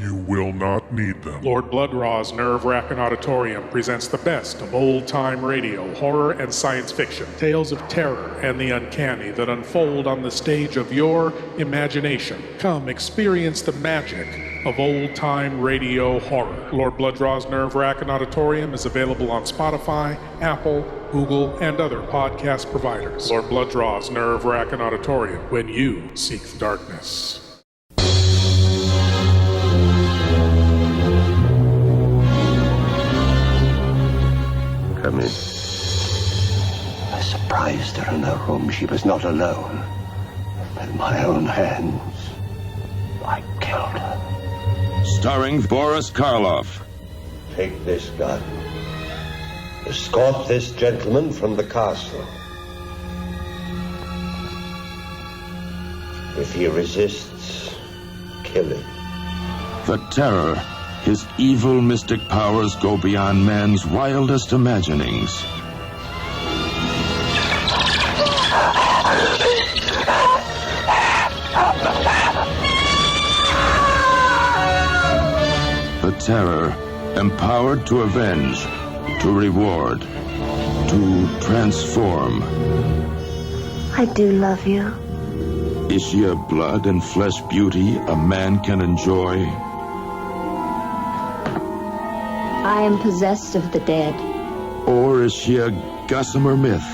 You will not need them. Lord Blood-Rah's Nerve-Wrackin Auditorium presents the best of old-time radio, horror, and science fiction. Tales of terror and the uncanny that unfold on the stage of your imagination. Come experience the magic of old-time radio horror. Lord Blood-Rah's Nerve-Wrackin Auditorium is available on Spotify, Apple, Google, and other podcast providers. Lord Blood-Rah's Nerve-Wrackin Auditorium, when you seek the darkness. Come in. I surprised her in her room. She was not alone. With my own hands, I killed her. Starring Boris Karloff. Take this gun. Escort this gentleman from the castle. If he resists, kill him. The Terror. His evil mystic powers go beyond man's wildest imaginings. The Terror, empowered to avenge, to reward, to transform. I do love you. Is she a blood and flesh beauty a man can enjoy? I am possessed of the dead. Or is she a gossamer myth,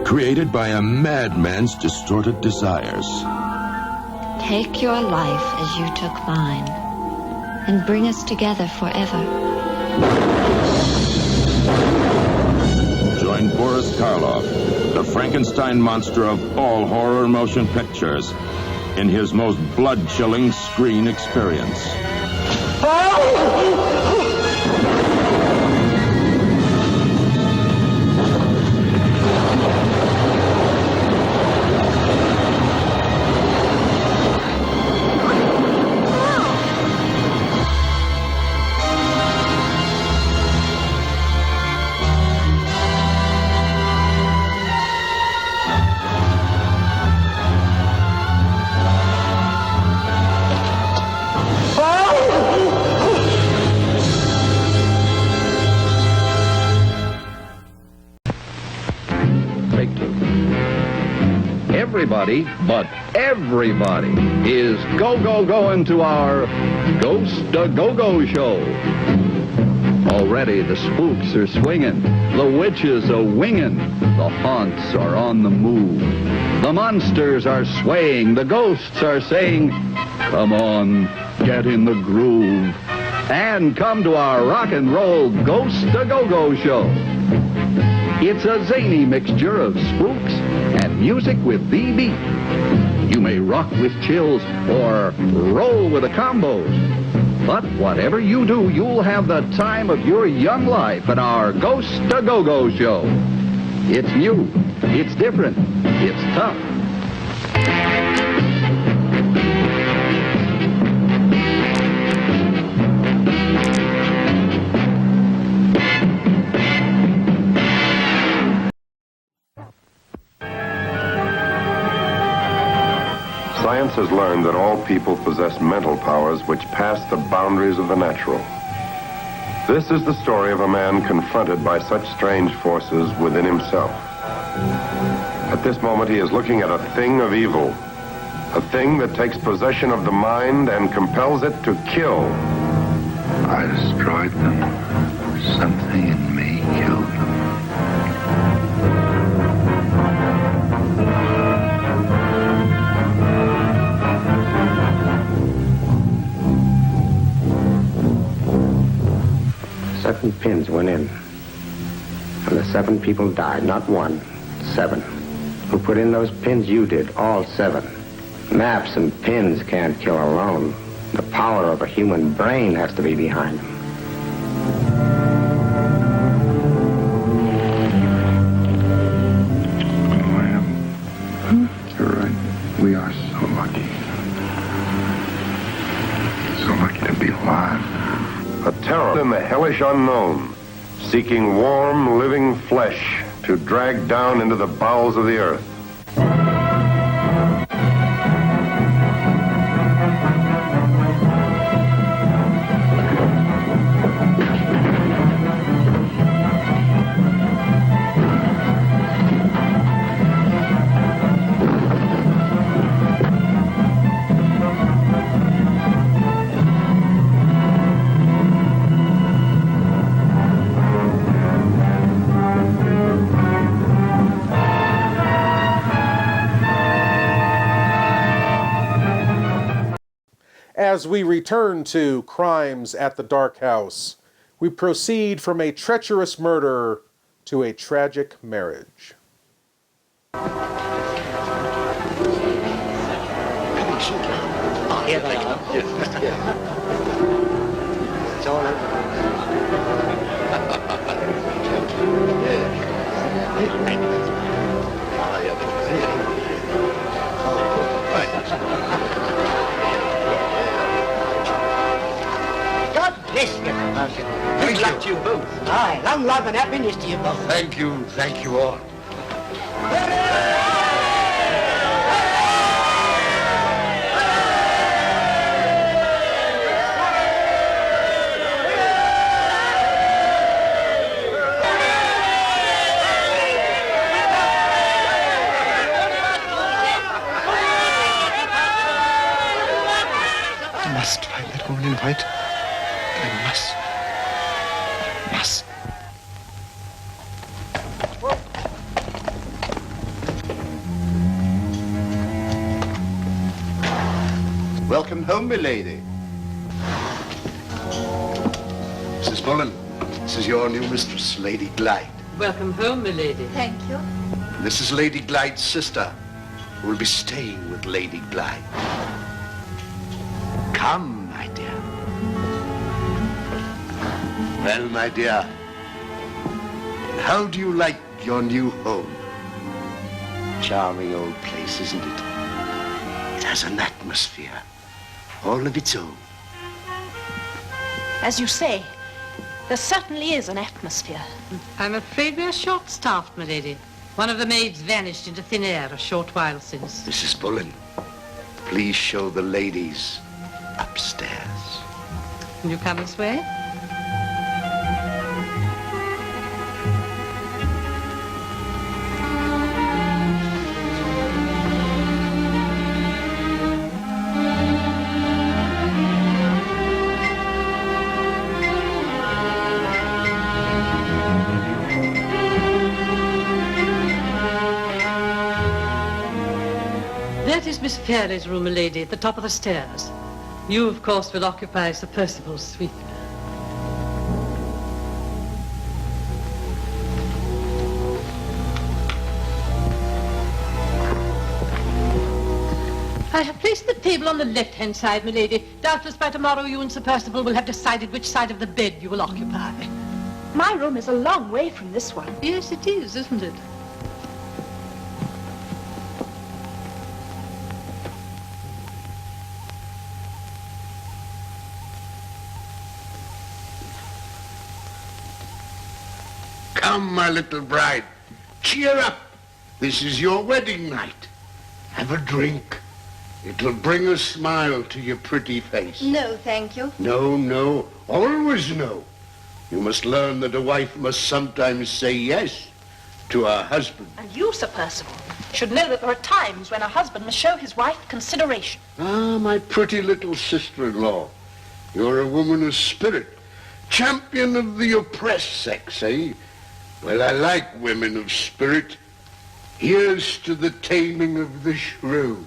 created by a madman's distorted desires? Take your life as you took mine, and bring us together forever. Join Boris Karloff, the Frankenstein monster of all horror motion pictures, in his most blood-chilling screen experience. everybody, but everybody, is going to our Ghost-A-Go-Go show. Already the spooks are swinging, the witches are winging, the haunts are on the move. The monsters are swaying, the ghosts are saying, come on, get in the groove, and come to our rock and roll Ghost-A-Go-Go show. It's a zany mixture of spooks and music with the beat. You may rock with chills or roll with the combos. But whatever you do, you'll have the time of your young life at our Ghost-A-Go-Go show. It's new, it's different, it's tough. Science has learned that all people possess mental powers which pass the boundaries of the natural. This is the story of a man confronted by such strange forces within himself. At this moment, he is looking at a thing of evil, a thing that takes possession of the mind and compels it to kill. I destroyed them. Something in me killed them. Seven pins went in, and the 7 people died. Not 1, 7. Who put in those pins? You did, all 7. Maps and pins can't kill alone. The power of a human brain has to be behind them. You're right. We are so lucky. So lucky to be alive. A terror in the hellish unknown, seeking warm, living flesh to drag down into the bowels of the earth. As we return to Crimes at the Dark House, we proceed from a treacherous murder to a tragic marriage. Here they are. It's all God bless you. Good luck to you both. Aye, long life and happiness to you both. Thank you all. I must find that woman in white. I must. Welcome home, milady. Mrs. Bullen, this is your new mistress, Lady Glyde. Welcome home, milady. Thank you. This is Lady Glyde's sister, who will be staying with Lady Glyde. Come, my dear. Well, my dear, how do you like your new home? Charming old place, isn't it? It has an atmosphere all of its own. As you say, there certainly is an atmosphere. I'm afraid we're short-staffed, milady. One of the maids vanished into thin air a short while since. Mrs. Bullen, please show the ladies upstairs. Will you come this way? is Miss Fairley's room, milady, at the top of the stairs. You, of course, will occupy Sir Percival's suite. I have placed the table on the left-hand side, milady. Doubtless by tomorrow you and Sir Percival will have decided which side of the bed you will occupy. My room is a long way from this one. Yes, it is, isn't it? Come, my little bride. Cheer up. This is your wedding night. Have a drink. It'll bring a smile to your pretty face. No, thank you. No, no. Always no. You must learn that a wife must sometimes say yes to her husband. And you, Sir Percival, should know that there are times when a husband must show his wife consideration. Ah, my pretty little sister-in-law. You're a woman of spirit. Champion of the oppressed sex, eh? Well, I like women of spirit. Here's to the taming of the shrew.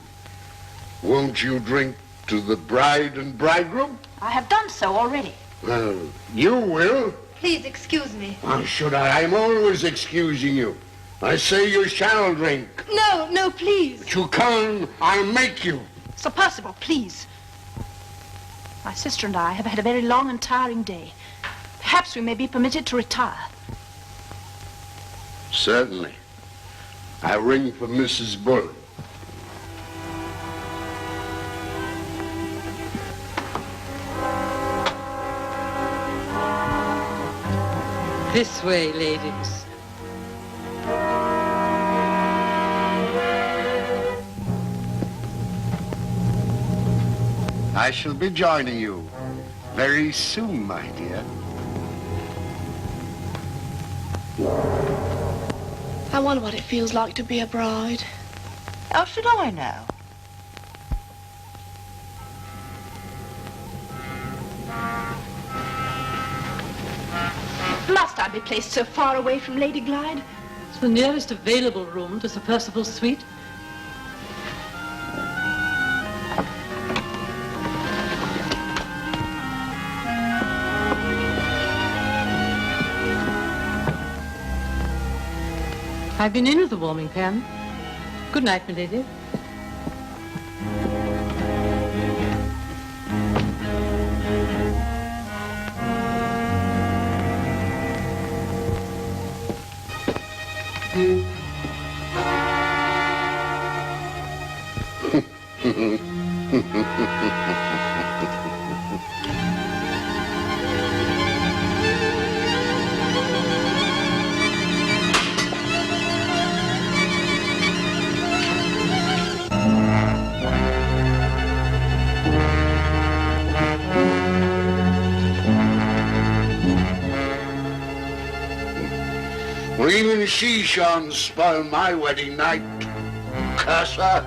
Won't you drink to the bride and bridegroom? I have done so already. Well, you will. Please excuse me. How should I? I'm always excusing you. I say you shall drink. No, no, please. But you can't. I'll make you. Sir Percival, please. My sister and I have had a very long and tiring day. Perhaps we may be permitted to retire. Certainly. I ring for Mrs. Bull. This way, ladies. I shall be joining you very soon, my dear. I wonder what it feels like to be a bride. How should I know? Must I be placed so far away from Lady Glyde? It's the nearest available room to Sir Percival's suite. I've been in with the warming pan. Good night, milady. Well, even she shan't spoil my wedding night. Curse her.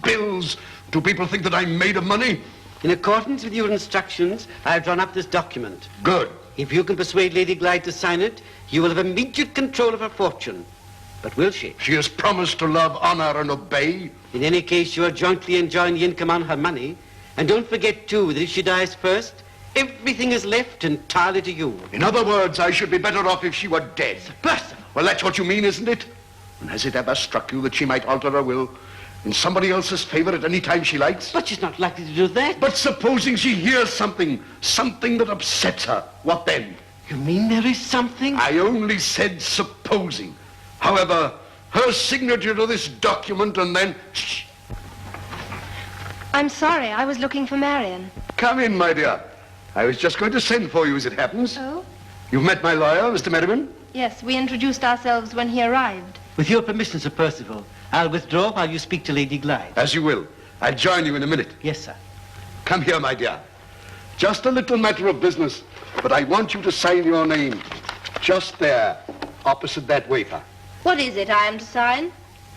Bills. Do people think that I'm made of money? In accordance with your instructions, I have drawn up this document. Good. If you can persuade Lady Glyde to sign it, you will have immediate control of her fortune. But will she? She has promised to love, honor, and obey. In any case, you are jointly enjoying the income on her money. And don't forget, too, that if she dies first, everything is left entirely to you. In other words, I should be better off if she were dead. Percival! Well, that's what you mean, isn't it? And has it ever struck you that she might alter her will in somebody else's favor at any time she likes? But she's not likely to do that. But supposing she hears something that upsets her, what then? You mean there is something? I only said supposing. However, her signature to this document and then... Shh. I'm sorry, I was looking for Marion. Come in, my dear. I was just going to send for you as it happens. Oh? You've met my lawyer, Mr. Merriman? Yes, we introduced ourselves when he arrived. With your permission, Sir Percival, I'll withdraw while you speak to Lady Glyde. As you will. I'll join you in a minute. Yes, sir. Come here, my dear. Just a little matter of business, but I want you to sign your name. Just there, opposite that wafer. What is it I am to sign?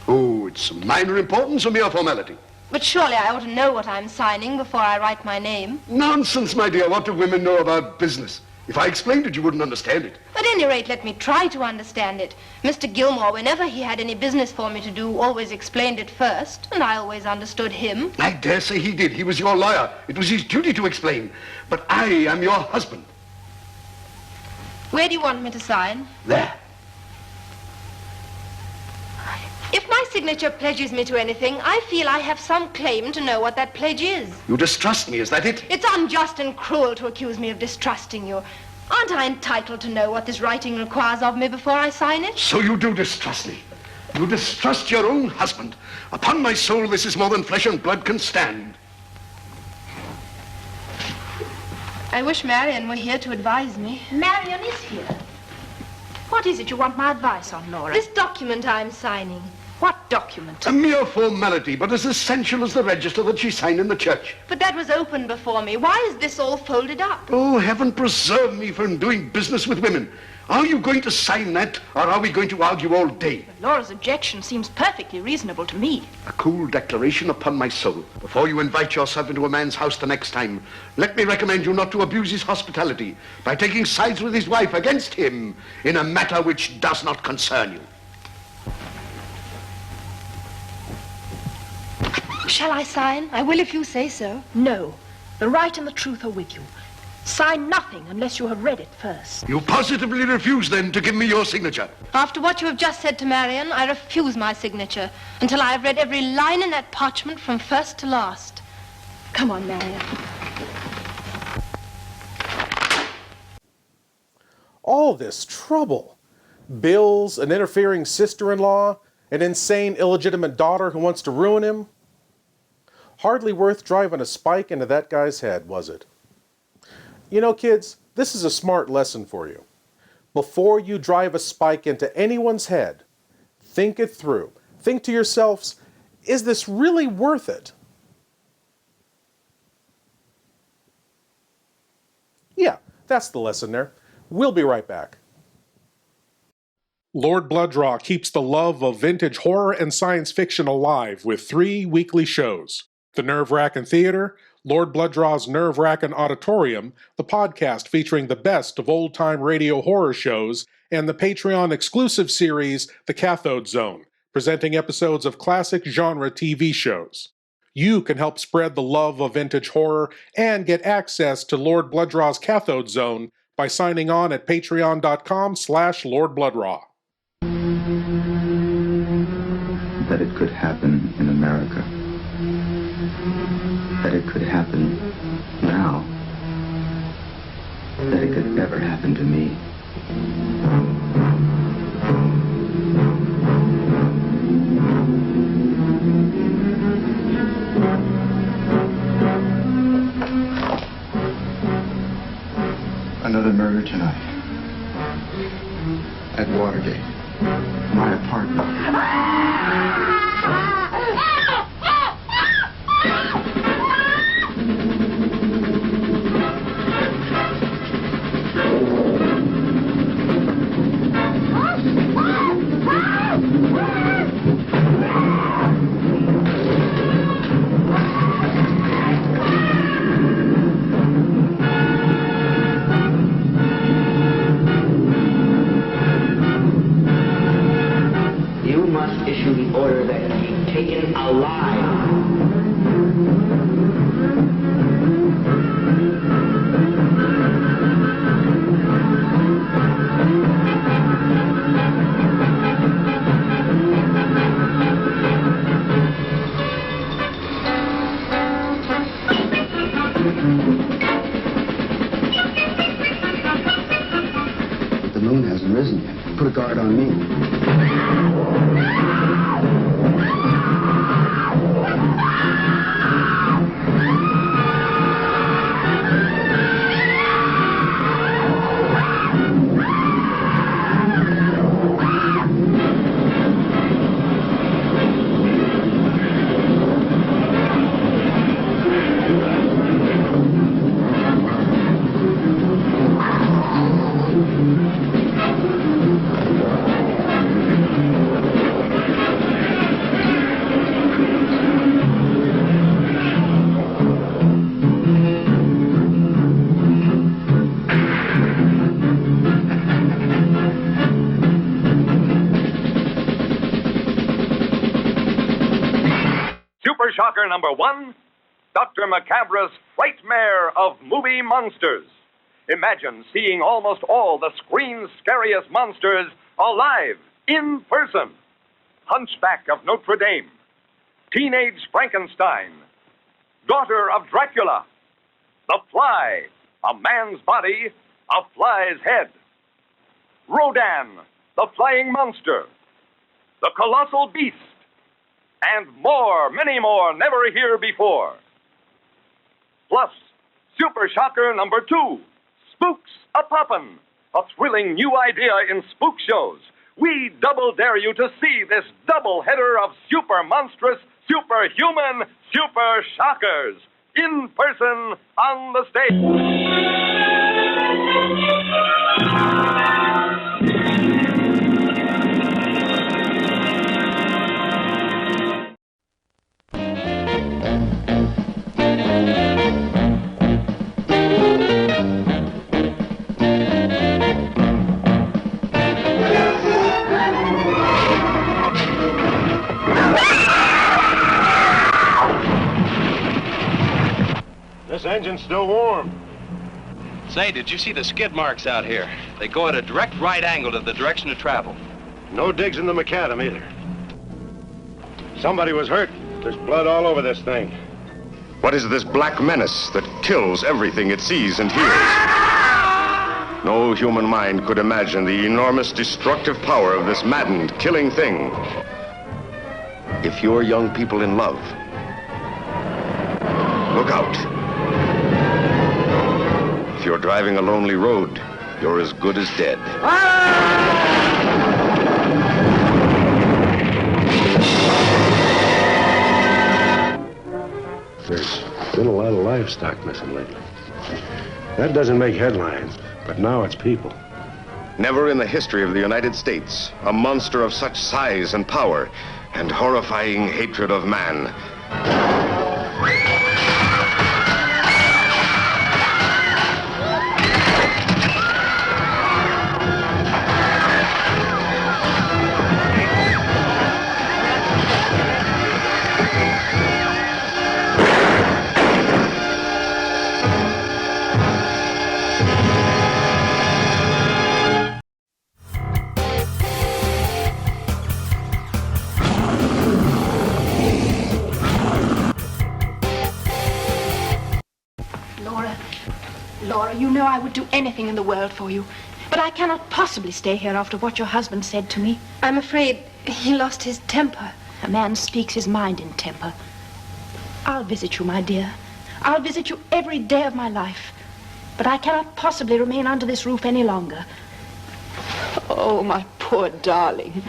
Oh, it's of minor importance, a mere formality. But surely I ought to know what I'm signing before I write my name. Nonsense, my dear. What do women know about business? If I explained it, you wouldn't understand it. At any rate, let me try to understand it. Mr. Gilmore, whenever he had any business for me to do, always explained it first, and I always understood him. I dare say he did. He was your lawyer. It was his duty to explain. But I am your husband. Where do you want me to sign? There. If my signature pledges me to anything, I feel I have some claim to know what that pledge is. You distrust me, is that it? It's unjust and cruel to accuse me of distrusting you. Aren't I entitled to know what this writing requires of me before I sign it? So you do distrust me. You distrust your own husband. Upon my soul, this is more than flesh and blood can stand. I wish Marion were here to advise me. Marion is here. What is it you want my advice on, Laura? This document I'm signing. What document? A mere formality, but as essential as the register that she signed in the church. But that was open before me. Why is this all folded up? Oh, heaven preserve me from doing business with women. Are you going to sign that, or are we going to argue all day? Laura's objection seems perfectly reasonable to me. A cool declaration upon my soul. Before you invite yourself into a man's house the next time, let me recommend you not to abuse his hospitality by taking sides with his wife against him in a matter which does not concern you. Shall I sign? I will if you say so. No. The right and the truth are with you. Sign nothing unless you have read it first. You positively refuse, then, to give me your signature? After what you have just said to Marion, I refuse my signature until I have read every line in that parchment from first to last. Come on, Marion. All this trouble. Bills, an interfering sister-in-law, an insane illegitimate daughter who wants to ruin him. Hardly worth driving a spike into that guy's head, was it? You know, kids, this is a smart lesson for you. Before you drive a spike into anyone's head, think it through. Think to yourselves, is this really worth it? Yeah, that's the lesson there. We'll be right back. Lord Blood-Rah keeps the love of vintage horror and science fiction alive with 3 weekly shows. The Nerve-Wrackin Theater, Lord Blood-Rah's Nerve-Wrackin Auditorium, the podcast featuring the best of old-time radio horror shows, and the Patreon-exclusive series, The Cathode Zone, presenting episodes of classic genre TV shows. You can help spread the love of vintage horror and get access to Lord Blood-Rah's Cathode Zone by signing on at patreon.com/Lord Blood-Rah. That it could happen in America. That it could happen now. That it could ever happen to me. Another murder tonight. At Watergate. My apartment. You must issue the order that moon hasn't risen yet. Put a guard on me. Shocker number 1, Dr. Macabre's Frightmare of Movie Monsters. Imagine seeing almost all the screen's scariest monsters alive, in person. Hunchback of Notre Dame, Teenage Frankenstein, Daughter of Dracula, The Fly, a man's body, a fly's head, Rodan, the Flying Monster, The Colossal Beast, and more, many more, never here before. Plus, Super Shocker number 2, Spooks A-Poppin', a thrilling new idea in spook shows. We double dare you to see this double header of super monstrous, superhuman, super shockers in person on the stage. This engine's still warm. Say, did you see the skid marks out here? They go at a direct right angle to the direction of travel. No digs in the macadam either. Somebody was hurt. There's blood all over this thing. What is this black menace that kills everything it sees and hears? No human mind could imagine the enormous destructive power of this maddened, killing thing. If you're young people in love, look out. If you're driving a lonely road, you're as good as dead. There's been a lot of livestock missing lately. That doesn't make headlines, but now it's people. Never in the history of the United States, a monster of such size and power and horrifying hatred of man. Laura, you know I would do anything in the world for you. But I cannot possibly stay here after what your husband said to me. I'm afraid he lost his temper. A man speaks his mind in temper. I'll visit you, my dear. I'll visit you every day of my life. But I cannot possibly remain under this roof any longer. Oh, my poor darling.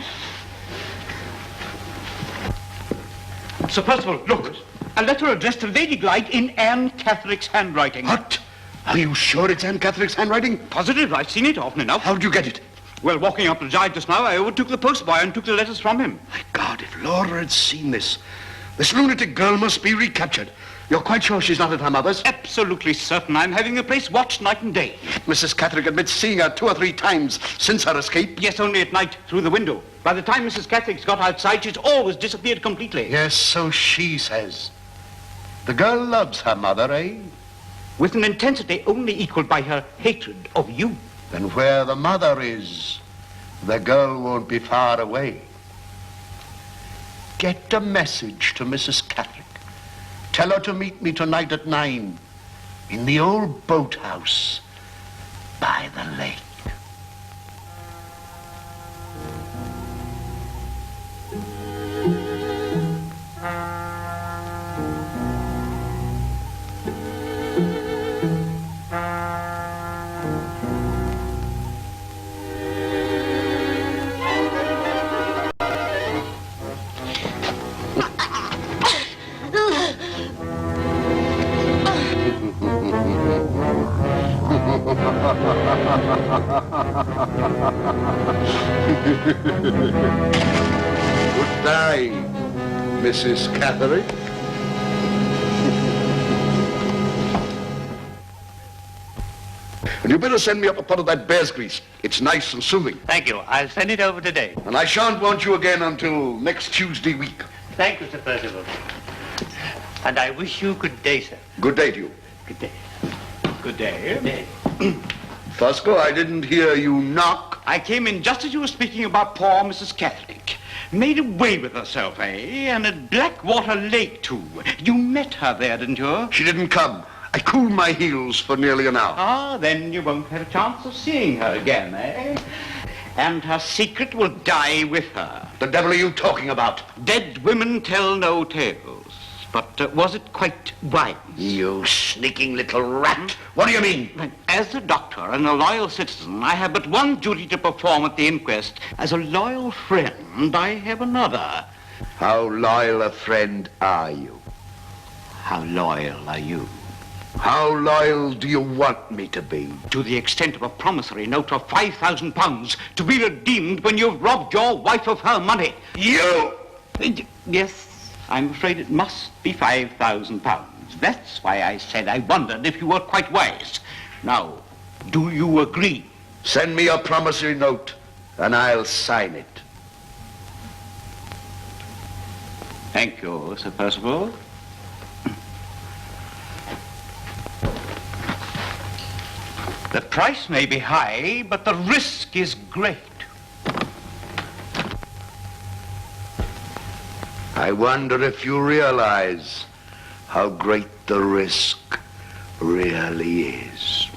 Sir Percival, look. A letter addressed to Lady Glyde in Anne Catheric's handwriting. What? Are you sure it's Anne Catheric's handwriting? Positive. I've seen it often enough. How'd you get it? Well, walking up the drive just now, I overtook the postboy and took the letters from him. My God, if Laura had seen this lunatic girl must be recaptured. You're quite sure she's not at her mother's? Absolutely certain. I'm having the place watched night and day. Mrs. Catterick admits seeing her 2 or 3 times since her escape. Yes, only at night, through the window. By the time Mrs. Catterick's got outside, she's always disappeared completely. Yes, so she says. The girl loves her mother, eh? With an intensity only equaled by her hatred of you. Then where the mother is, the girl won't be far away. Get a message to Mrs. Catterick. Tell her to meet me tonight at 9 in the old boathouse by the lake. Goodbye, Mrs. Catherine. And you better send me up a pot of that bear's grease. It's nice and soothing. Thank you. I'll send it over today. And I shan't want you again until next Tuesday week. Thank you, Sir Percival. And I wish you good day, sir. Good day to you. Good day. Good day. Good day. Fosco, I didn't hear you knock. I came in just as you were speaking about poor Mrs. Catholic. Made away with herself, eh? And at Blackwater Lake, too. You met her there, didn't you? She didn't come. I cooled my heels for nearly an hour. Ah, then you won't have a chance of seeing her again, eh? And her secret will die with her. The devil are you talking about? Dead women tell no tales. But was it quite wise? You sneaking little rat. What do you mean? As a doctor and a loyal citizen, I have but one duty to perform at the inquest. As a loyal friend, I have another. How loyal a friend are you? How loyal are you? How loyal do you want me to be? To the extent of a promissory note of £5,000 to be redeemed when you've robbed your wife of her money. You! Yes. I'm afraid it must be £5,000. That's why I said I wondered if you were quite wise. Now, do you agree? Send me a promissory note, and I'll sign it. Thank you, Sir Percival. The price may be high, but the risk is great. I wonder if you realize how great the risk really is.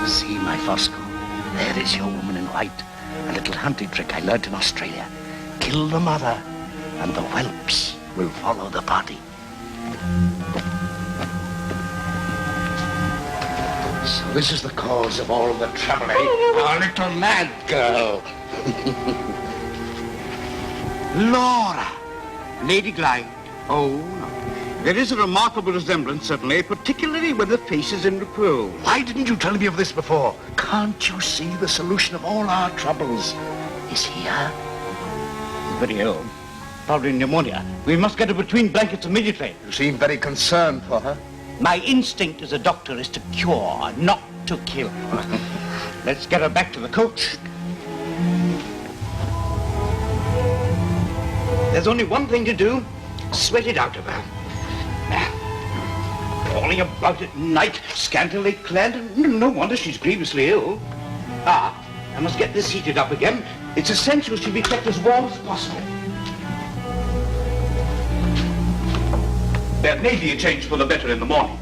See, my Fosco, there is your woman in white. A little hunting trick I learned in Australia. Kill the mother, and the whelps will follow the body. So this is the cause of all the trouble, eh? Our little mad girl. Laura! Lady Glyde. Oh, no. There is a remarkable resemblance, certainly, particularly when the face is in repose. Why didn't you tell me of this before? Can't you see the solution of all our troubles is here? She's very ill. Probably pneumonia. We must get her between blankets immediately. You seem very concerned for her. My instinct as a doctor is to cure, not to kill. Let's get her back to the coach. There's only one thing to do. Sweat it out of her. Crawling about at night, scantily clad. No wonder she's grievously ill. Ah, I must get this heated up again. It's essential she be kept as warm as possible. There may be a change for the better in the morning.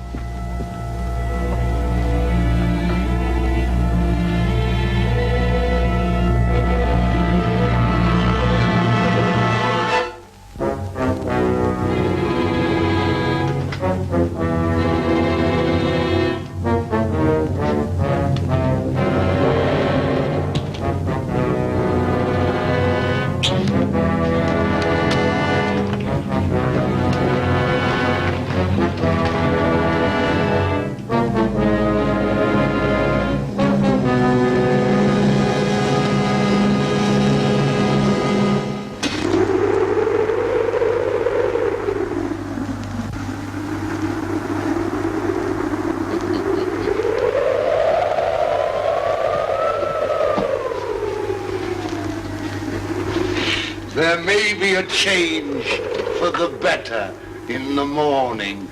There may be a change for the better in the morning.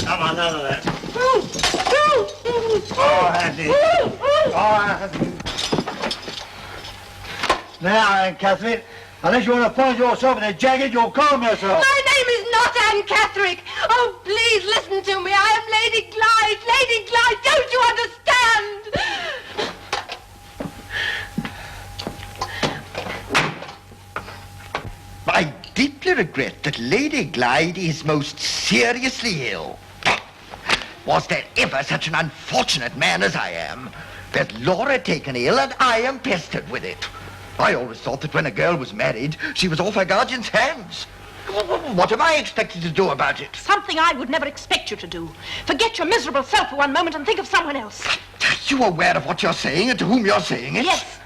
Come on, none of that. Oh, Hattie. Oh, Hattie. Now, Aunt Catherine, unless you want to find yourself in a jacket, you'll calm yourself. My name is not Anne Catherick. Oh, please listen to me. I am Lady Glyde. Lady Glyde, don't you understand? I deeply regret that Lady Glyde is most seriously ill. Was there ever such an unfortunate man as I am? There's Laura taken ill and I am pestered with it. I always thought that when a girl was married, she was off her guardian's hands. What am I expected to do about it? Something I would never expect you to do. Forget your miserable self for one moment and think of someone else. Are you aware of what you're saying and to whom you're saying it? Yes.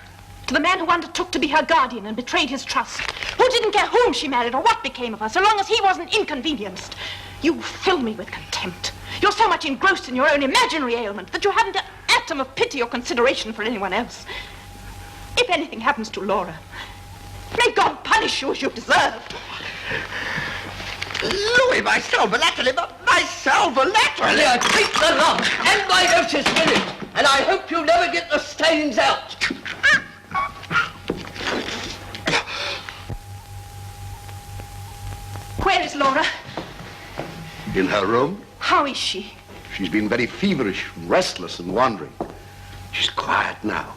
To the man who undertook to be her guardian and betrayed his trust. Who didn't care whom she married or what became of her, so long as he wasn't inconvenienced. You fill me with contempt. You're so much engrossed in your own imaginary ailment that you haven't an atom of pity or consideration for anyone else. If anything happens to Laura, may God punish you as you deserve. Louis, myself, laterally, Yeah, keep the lot and my notice with it, and I hope you never get the stains out. Where is Laura? In her room? How is she? She's been very feverish, restless and wandering. She's quiet now.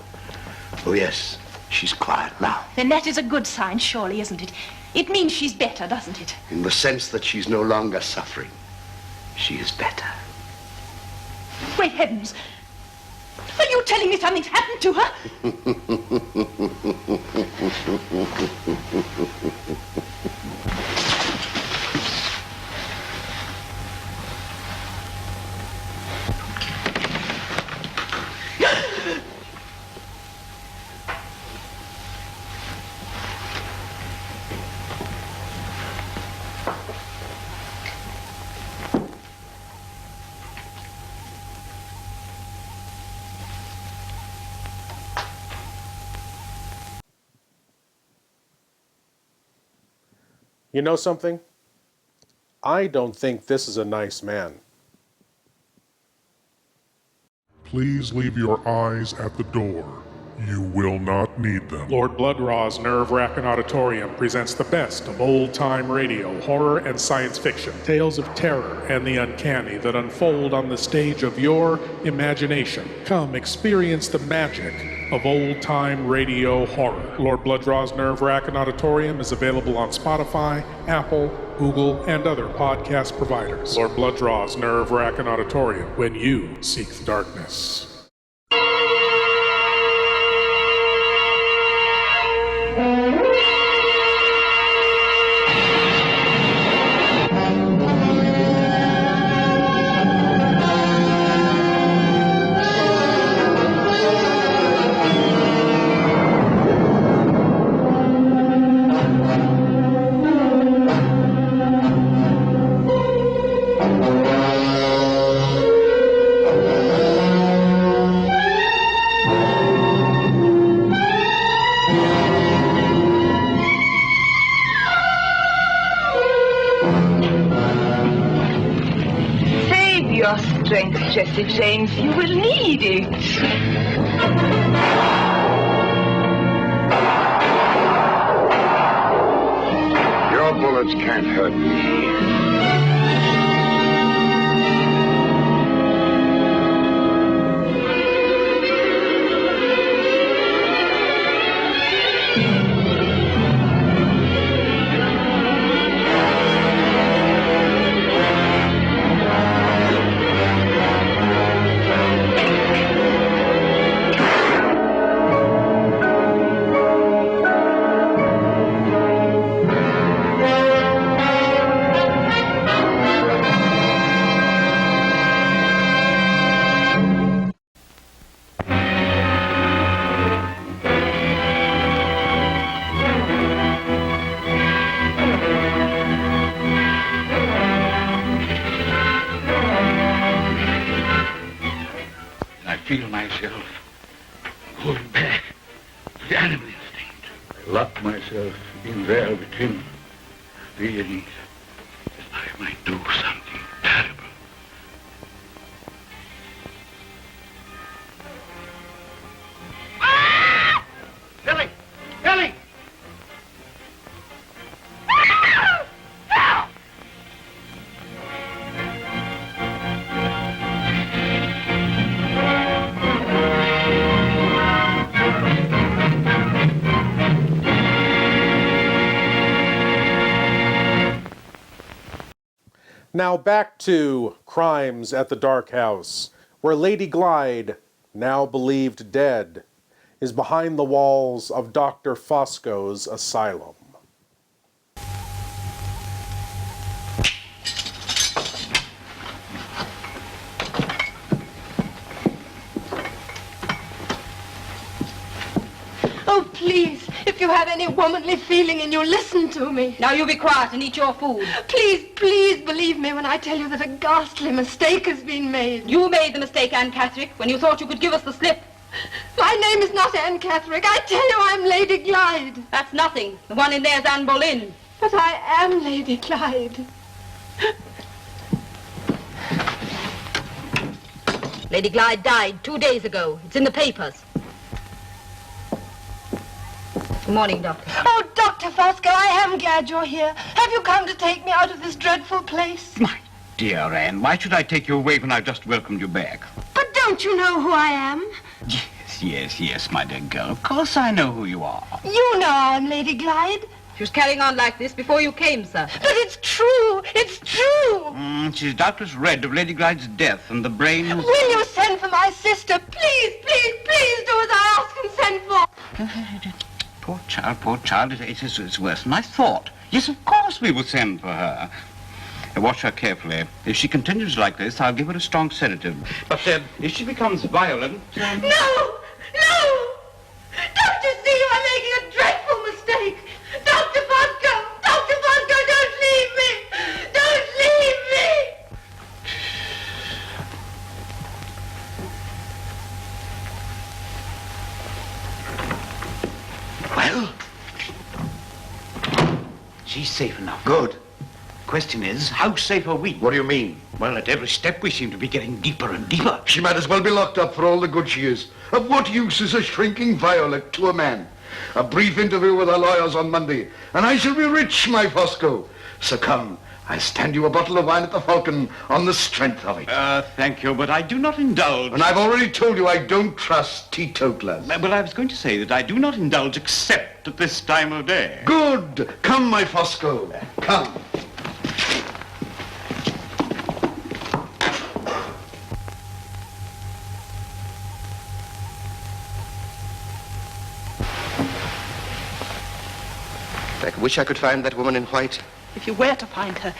Oh, yes, she's quiet now. Then that is a good sign, surely, isn't it? It means she's better, doesn't it? In the sense that she's no longer suffering. She is better. Great heavens! Are you telling me something's happened to her? You know something? I don't think this is a nice man. Please leave your eyes at the door. You will not need them. Lord Blood-Rah's Wrackin Auditorium presents the best of old-time radio, horror, and science fiction. Tales of terror and the uncanny that unfold on the stage of your imagination. Come experience the magic of old-time radio horror. Lord Blood-Rah's Wrackin Auditorium is available on Spotify, Apple, Google, and other podcast providers. Lord Blood-Rah's Wrackin Auditorium, when you seek the darkness. Jesse James, you will need it. Your bullets can't hurt me. myself hold back the animal instinct. I locked myself in there with him, fearing that I might do something terrible. Billy! Billy! Now back to Crimes at the Dark House, where Lady Glyde, now believed dead, is behind the walls of Dr. Fosco's asylum. Oh, please, if you have any womanly feeling in you, listen to me. Now you be quiet and eat your food. Please, please believe me when I tell you that a ghastly mistake has been made. You made the mistake, Anne Catherick, when you thought you could give us the slip. My name is not Anne Catherick. I tell you I'm Lady Glyde. That's nothing. The one in there's Anne Boleyn. But I am Lady Glyde. Lady Glyde died 2 days ago. It's in the papers. Good morning, Doctor. Oh, Dr. Fosco, I am glad you're here. Have you come to take me out of this dreadful place? My dear Anne, why should I take you away when I've just welcomed you back? But don't you know who I am? Yes, my dear girl. Of course I know who you are. You know I'm Lady Glyde. She was carrying on like this before you came, sir. But it's true. It's true. She's doubtless read of Lady Glyde's death and the brain... Will you send for my sister? Please, please, please do as I ask and send for. Poor child, it's worse than I thought. Yes, of course we will send for her. Watch her carefully. If she continues like this, I'll give her a strong sedative. But if she becomes violent... No! No! Don't you see you are making a dreadful mistake? Dr. Fosco! Dr. Fosco, don't leave me! Don't leave me! Well, she's safe enough. Good. Question is, how safe are we? What do you mean? Well, at every step we seem to be getting deeper and deeper. She might as well be locked up for all the good she is. Of what use is a shrinking violet to a man? A brief interview with our lawyers on Monday, and I shall be rich, my Fosco. So come, I'll stand you a bottle of wine at the Falcon on the strength of it. Thank you, but I do not indulge... And I've already told you I don't trust teetotalers. Well, I was going to say that I do not indulge except at this time of day. Good. Come, my Fosco. Come. I wish I could find that woman in white. If you were to find her,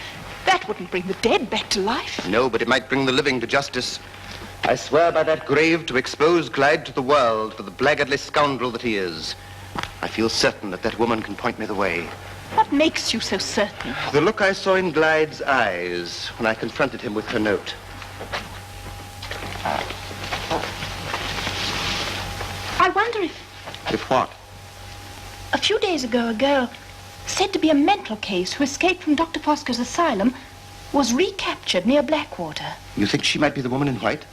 that wouldn't bring the dead back to life. No, but it might bring the living to justice. I swear by that grave to expose Glyde to the world for the blackguardly scoundrel that he is. I feel certain that that woman can point me the way. What makes you so certain? The look I saw in Glyde's eyes when I confronted him with her note. I wonder if... If what? A few days ago, a girl said to be a mental case who escaped from Dr. Fosco's asylum was recaptured near Blackwater. You think she might be the woman in white?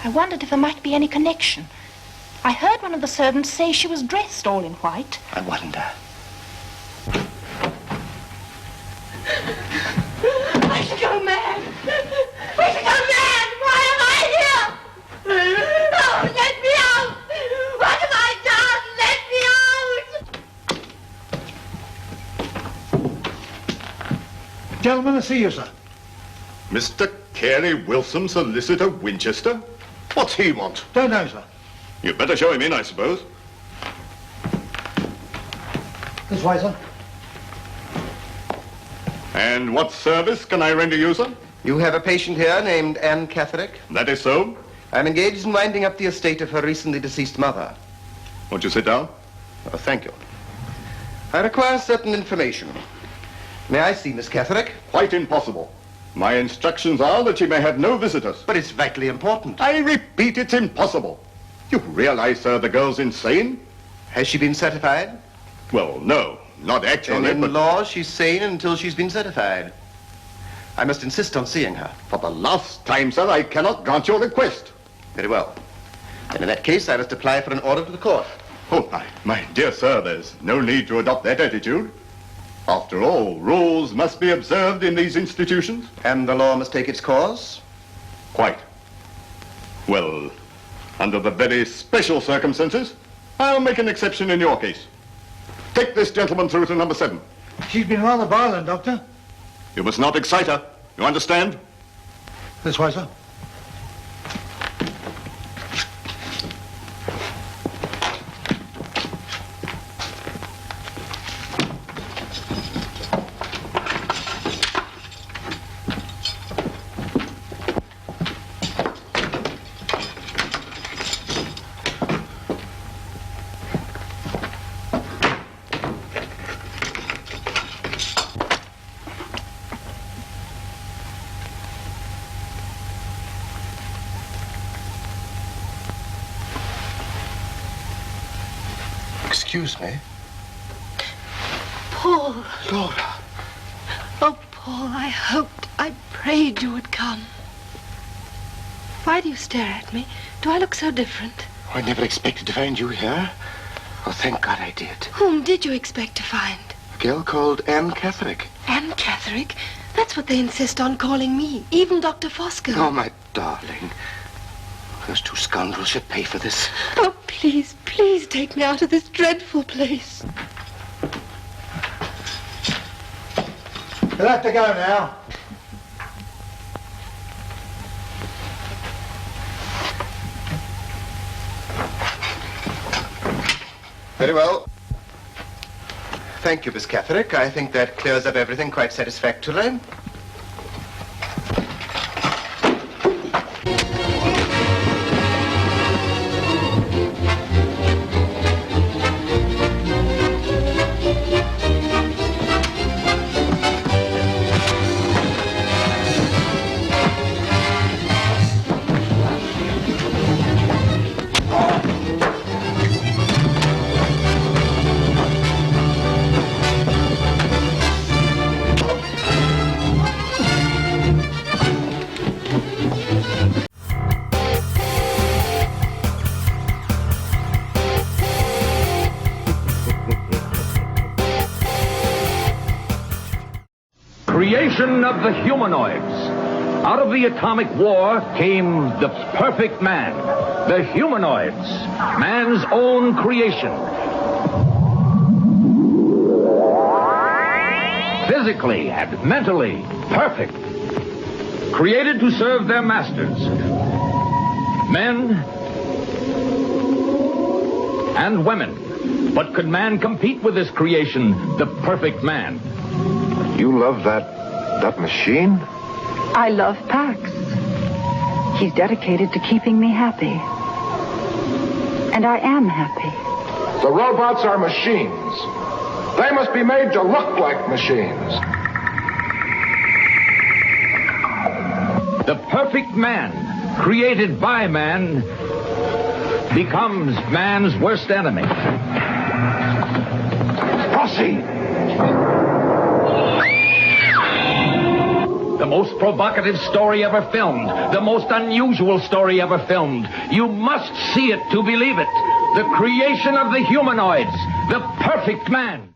I wondered if there might be any connection. I heard one of the servants say she was dressed all in white. I wonder. I should go mad. We should go mad. Why am I here? Oh, let me out. What have I done? Let me out. Gentlemen, to see you, sir. Mr. Carey Wilson, Solicitor, Winchester? What's he want? Don't know, sir. You'd better show him in, I suppose. This way, sir. And what service can I render you, sir? You have a patient here named Anne Catherick? That is so. I'm engaged in winding up the estate of her recently deceased mother. Won't you sit down? Oh, thank you. I require certain information. May I see Miss Catherick? Quite impossible. My instructions are that she may have no visitors. But it's vitally important. I repeat, it's impossible. You realize, sir, the girl's insane? Has she been certified? Well, no, not actually, And in but... law, she's sane until she's been certified. I must insist on seeing her. For the last time, sir, I cannot grant your request. Very well. And in that case, I must apply for an order to the court. Oh, my dear sir, there's no need to adopt that attitude. After all, rules must be observed in these institutions. And the law must take its course? Quite. Well, under the very special circumstances, I'll make an exception in your case. Take this gentleman through to number 7. She's been rather violent, Doctor. You must not excite her. You understand? That's why, sir. Excuse me. Paul. Laura. Oh, Paul, I hoped, I prayed you would come. Why do you stare at me? Do I look so different? I never expected to find you here. Oh, thank God I did. Whom did you expect to find? A girl called Anne Catherick. Anne Catherick? That's what they insist on calling me, even Dr. Fosco. Oh, my darling. Those two scoundrels should pay for this. Oh, please, please take me out of this dreadful place. You'll have to go now. Very well. Thank you, Miss Catherick. I think that clears up everything quite satisfactorily. Creation of the humanoids. Out of the atomic war came the perfect man, the humanoids, man's own creation. Physically and mentally perfect. Created to serve their masters. Men and women. But could man compete with this creation, the perfect man? You love that machine? I love Pax. He's dedicated to keeping me happy. And I am happy. The robots are machines. They must be made to look like machines. The perfect man, created by man, becomes man's worst enemy. Proceed. The most provocative story ever filmed. The most unusual story ever filmed. You must see it to believe it. The creation of the humanoids. The perfect man.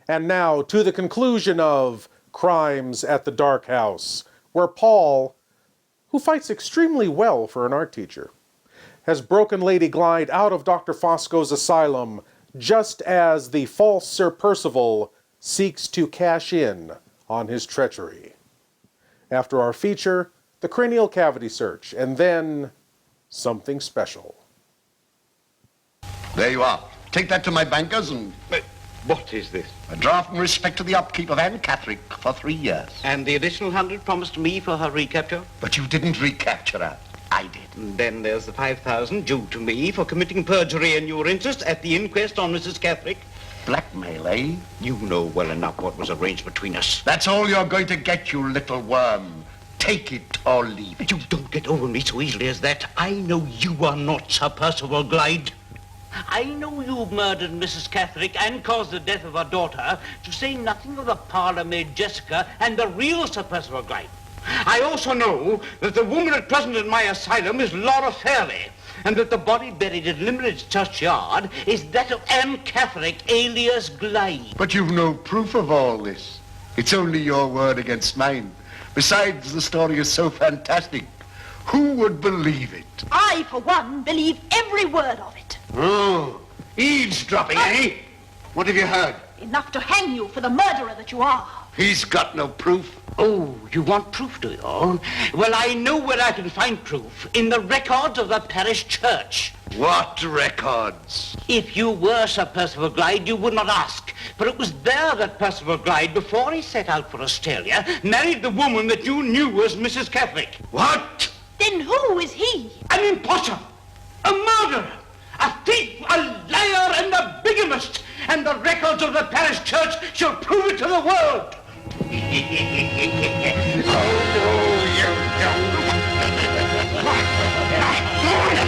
And now to the conclusion of Crimes at the Dark House, where Paul, who fights extremely well for an art teacher, has broken Lady Glyde out of Dr. Fosco's asylum just as the false Sir Percival seeks to cash in on his treachery. After our feature, the cranial cavity search, and then something special. There you are. Take that to my bankers and... What is this? A draft in respect to the upkeep of Anne Catherick for 3 years. And the additional 100 promised me for her recapture? But you didn't recapture her. I did. And then there's the 5,000 due to me for committing perjury in your interest at the inquest on Mrs. Catherick. Blackmail, eh? You know well enough what was arranged between us. That's all you're going to get, you little worm. Take it or leave it. You don't get over me so easily as that. I know you are not Sir Percival Glyde. I know you murdered Mrs. Catherick and caused the death of her daughter, to say nothing of the parlour-maid Jessica and the real Sir Percival Glyde. I also know that the woman at present in my asylum is Laura Fairley, and that the body buried in Limeridge churchyard is that of Anne Catherick, alias Glyde. But you've no proof of all this. It's only your word against mine. Besides, the story is so fantastic. Who would believe it? I, for one, believe every word of it. Oh, eavesdropping, eh? What have you heard? Enough to hang you for the murderer that you are. He's got no proof. Oh, you want proof, do you? Well, I know where I can find proof. In the records of the parish church. What records? If you were Sir Percival Glyde, you would not ask. For it was there that Percival Glyde, before he set out for Australia, married the woman that you knew as Mrs. Catherick. What? Then who is he? An impostor, a murderer, a thief, a liar, and a bigamist. And the records of the parish church shall prove it to the world. Oh, no,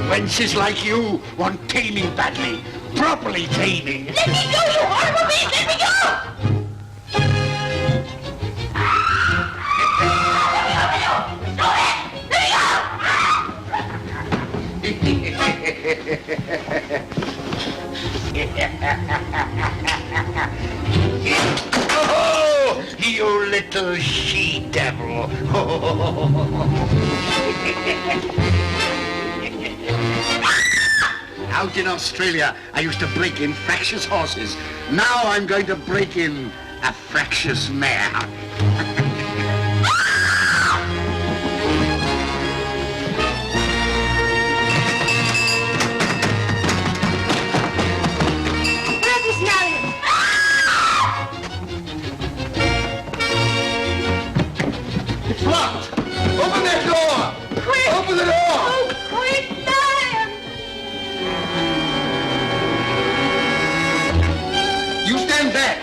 Wenches like you want taming badly. Properly taming. Let me go, you horrible beast! Let me go! Oh, you little she-devil. Out in Australia, I used to break in fractious horses. Now I'm going to break in a fractious mare. It's locked! Open that door! Quick! Open the door! Oh, quick, Marion! You stand back!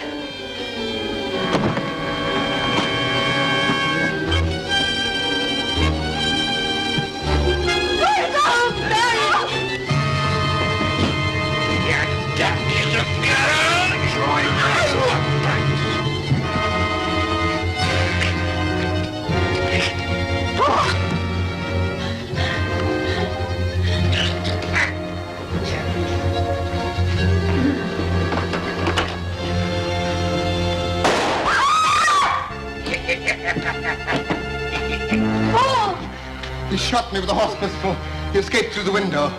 He shot me with a horse pistol. He escaped through the window.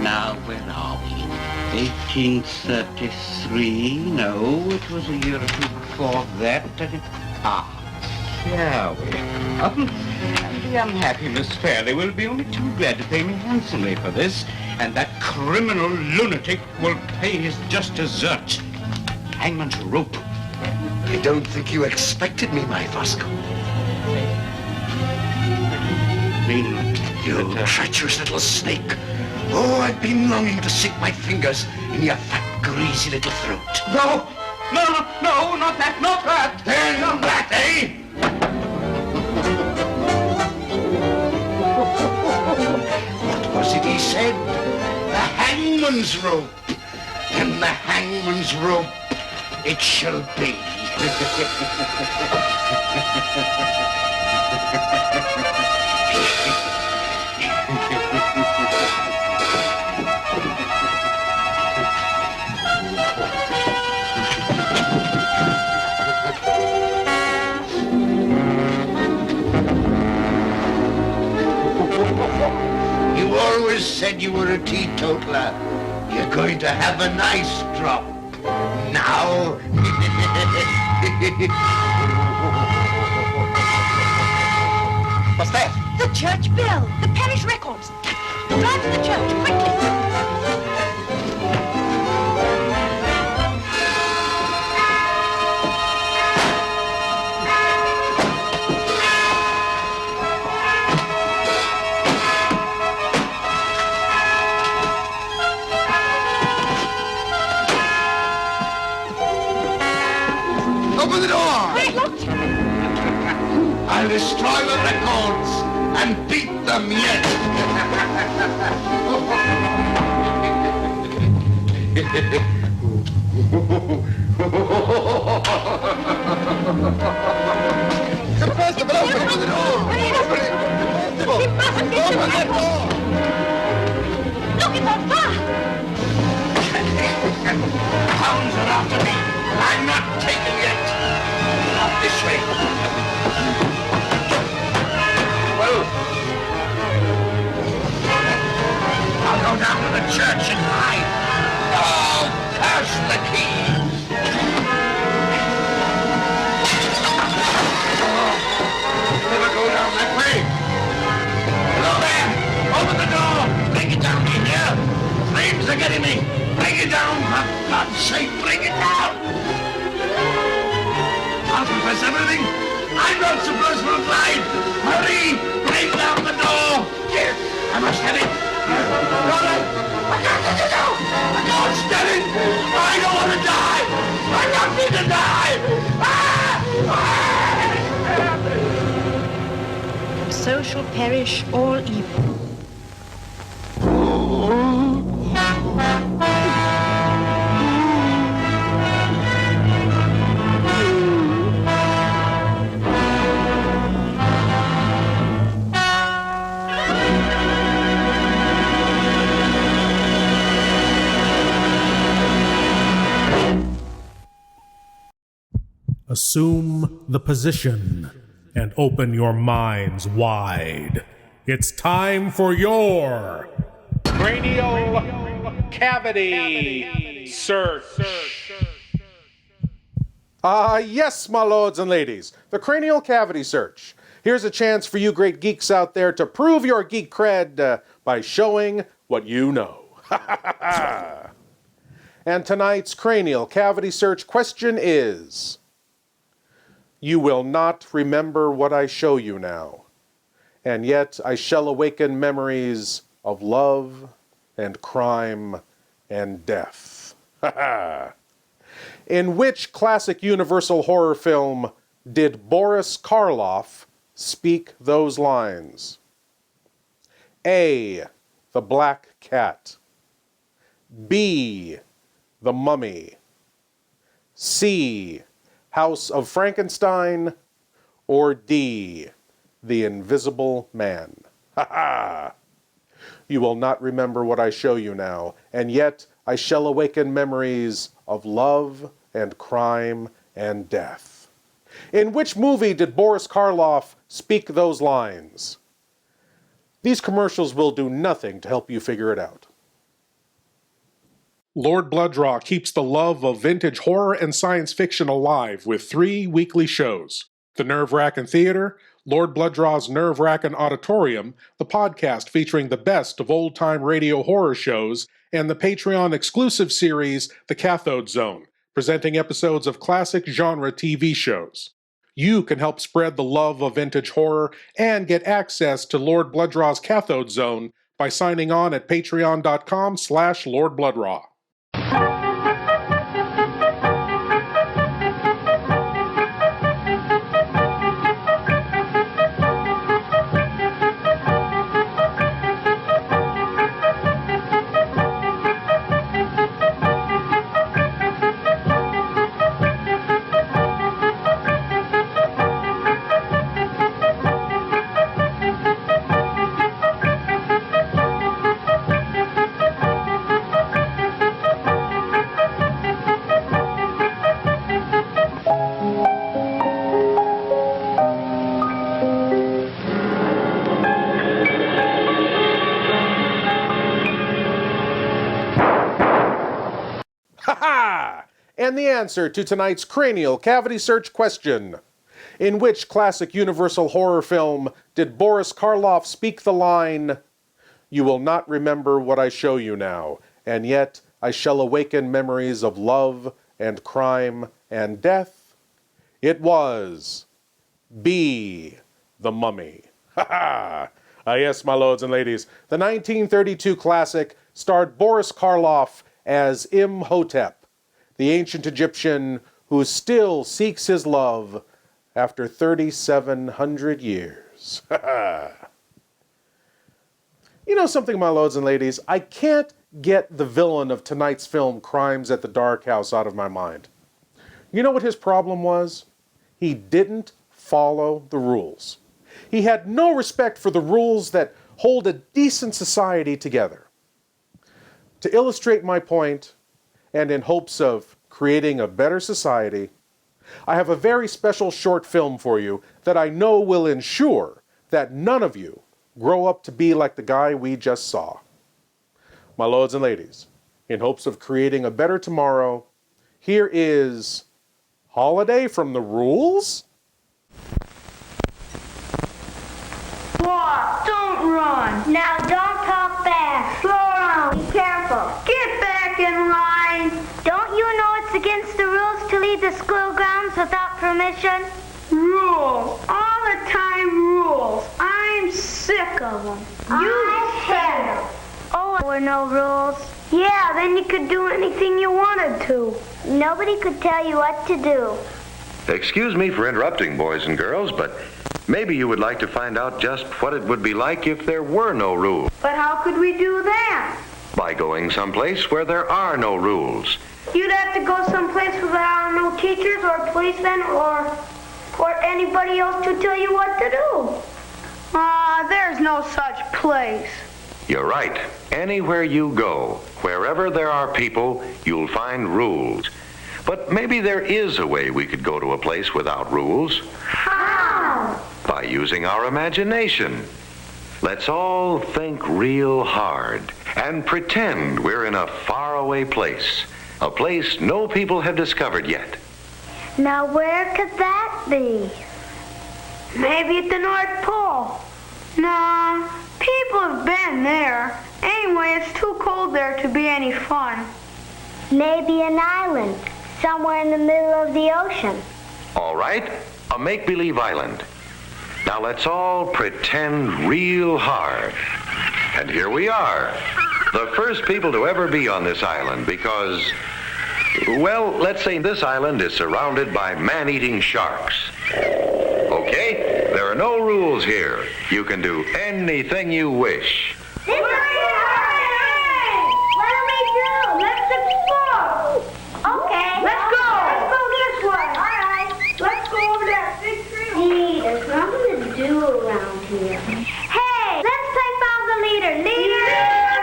Now, where are we? 1833? No, it was a year or two before that. Here we are. And the unhappy Miss Fairley will be only too glad to pay me handsomely for this, and that criminal lunatic will pay his just desert. Hangman's rope. I don't think you expected me, my Fosco. You treacherous little snake. Oh, I've been longing to sink my fingers in your fat, greasy little throat. No, not that, not that. Then not that, eh? What was it he said? The hangman's rope. And the hangman's rope it shall be. You always said you were a teetotaler. You're going to have a nice drop. Now. What's that? The church bell. The parish records. Drive to the church, quickly. Open the door! Wait, look! I'll destroy the records and beat them yet. First of all, open the door! Open it! Open that door! Look, it's on fire! Hounds are after me. I'm not taken yet. Not this way. Well, I'll go down to the church and hide. Oh, curse the keys. Never go down that way. Hello there. Open the door. Break it down, you hear? Flames are getting me. Break it down, for God's sake, break it down! I'll confess everything. I'm not supposed to have lied. Hurry, break down the door. Here, I must have it. Roland, I got to do. I can't stand it. I don't want to die. I don't need to die. And so shall perish all evil. Assume the position and open your minds wide. It's time for your Cranial Cavity Search. Yes, my lords and ladies, the Cranial Cavity Search. Here's a chance for you great geeks out there to prove your geek cred by showing what you know. And tonight's Cranial Cavity Search question is: you will not remember what I show you now, and yet I shall awaken memories of love and crime and death. In which classic Universal horror film did Boris Karloff speak those lines? A. The Black Cat. B. The Mummy. C. House of Frankenstein. Or D. The Invisible Man. You will not remember what I show you now, and yet I shall awaken memories of love and crime and death. In which movie did Boris Karloff speak those lines? These commercials will do nothing to help you figure it out. Lord Blood-Rah keeps the love of vintage horror and science fiction alive with 3 weekly shows: The Wrackin Theater, Lord Blood-Rah's Wrackin Auditorium, the podcast featuring the best of old-time radio horror shows, and the Patreon-exclusive series, The Cathode Zone, presenting episodes of classic genre TV shows. You can help spread the love of vintage horror and get access to Lord Blood-Rah's Cathode Zone by signing on at patreon.com/Lord Blood-Rah. and the answer to tonight's cranial cavity search question. In which classic Universal horror film did Boris Karloff speak the line, "You will not remember what I show you now, and yet I shall awaken memories of love and crime and death"? It was B, The Mummy. Ha ha! Yes, my lords and ladies, the 1932 classic starred Boris Karloff as Imhotep, the ancient Egyptian who still seeks his love after 3,700 years. Ha ha! You know something, my lords and ladies? I can't get the villain of tonight's film, Crimes at the Dark House, out of my mind. You know what his problem was? He didn't follow the rules. He had no respect for the rules that hold a decent society together. To illustrate my point, and in hopes of creating a better society, I have a very special short film for you that I know will ensure that none of you grow up to be like the guy we just saw. My lords and ladies, in hopes of creating a better tomorrow, here is Holiday from the Rules? Walk, don't run. Now don't talk fast. Slow down. Be careful. Get back in line. Don't you know it's against the rules to leave the school grounds without permission? Rules. All the time rules. I'm sick of them. You said them. Oh, there were no rules. Yeah, then you could do anything you wanted to. Nobody could tell you what to do. Excuse me for interrupting, boys and girls, but maybe you would like to find out just what it would be like if there were no rules. But how could we do that? By going someplace where there are no rules. You'd have to go someplace where there are no teachers or policemen or anybody else to tell you what to do. There's no such place. You're right. Anywhere you go, wherever there are people, you'll find rules. But maybe there is a way we could go to a place without rules. How? By using our imagination. Let's all think real hard and pretend we're in a faraway place. A place no people have discovered yet. Now where could that be? Maybe at the North Pole. Nah, people have been there. Anyway, it's too cold there to be any fun. Maybe an island, somewhere in the middle of the ocean. All right, a make-believe island. Now let's all pretend real hard. And here we are, the first people to ever be on this island because, well, let's say this island is surrounded by man-eating sharks. Okay, there are no rules here. You can do anything you wish. What do we do? Let's explore. Okay. Let's go. Let's go this way. All right. Let's go over that big tree. Gee, there's nothing to do around here. Hey, let's play follow the leader. Leader.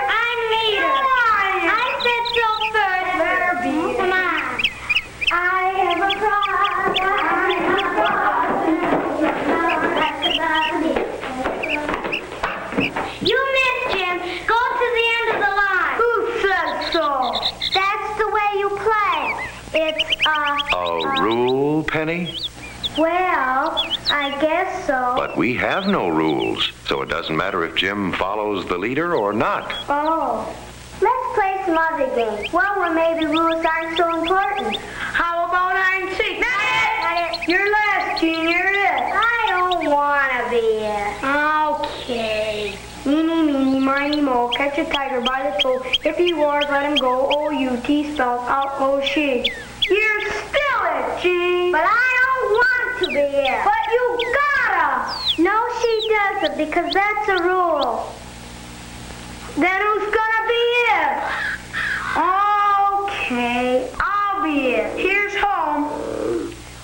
I'm leader. I said so first. Let her be. Come on. I have a problem. I have a problem. You missed, Jim. Go to the end of the line. Who said so? That's the way you play. It's A rule, Penny? Well, I guess so. But we have no rules, so it doesn't matter if Jim follows the leader or not. Oh. Let's play some other games. Well, where maybe rules aren't so important. How about hide and seek? Not it. You're last, Gene. You're it. I don't want to be it. Okay. Meeny, meeny, miny, mo. Catch a tiger by the toe. If he roars, let him go. O-U-T spells out O-she. You're still it, Gene. But I don't want to be it. But you gotta. No, she doesn't, because that's a rule. Then who's gonna be it? Okay, I'll be it. Here's home.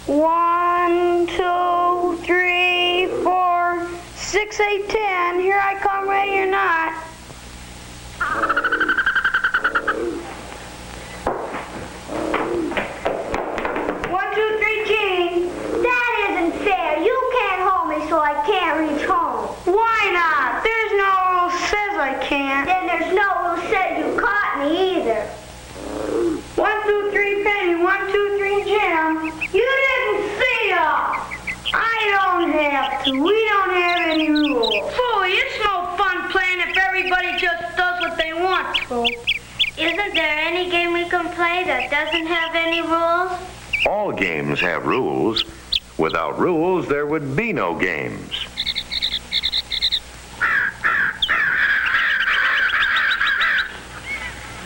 1, 2, 3, 4, 6, 8, 10. Here I come, ready or not. 1, 2, 3, Gene. That isn't fair. You can't hold me, so I can't reach home. Why not? There's no rule says I can't. Then there's no there any game we can play that doesn't have any rules? All games have rules. Without rules, there would be no games.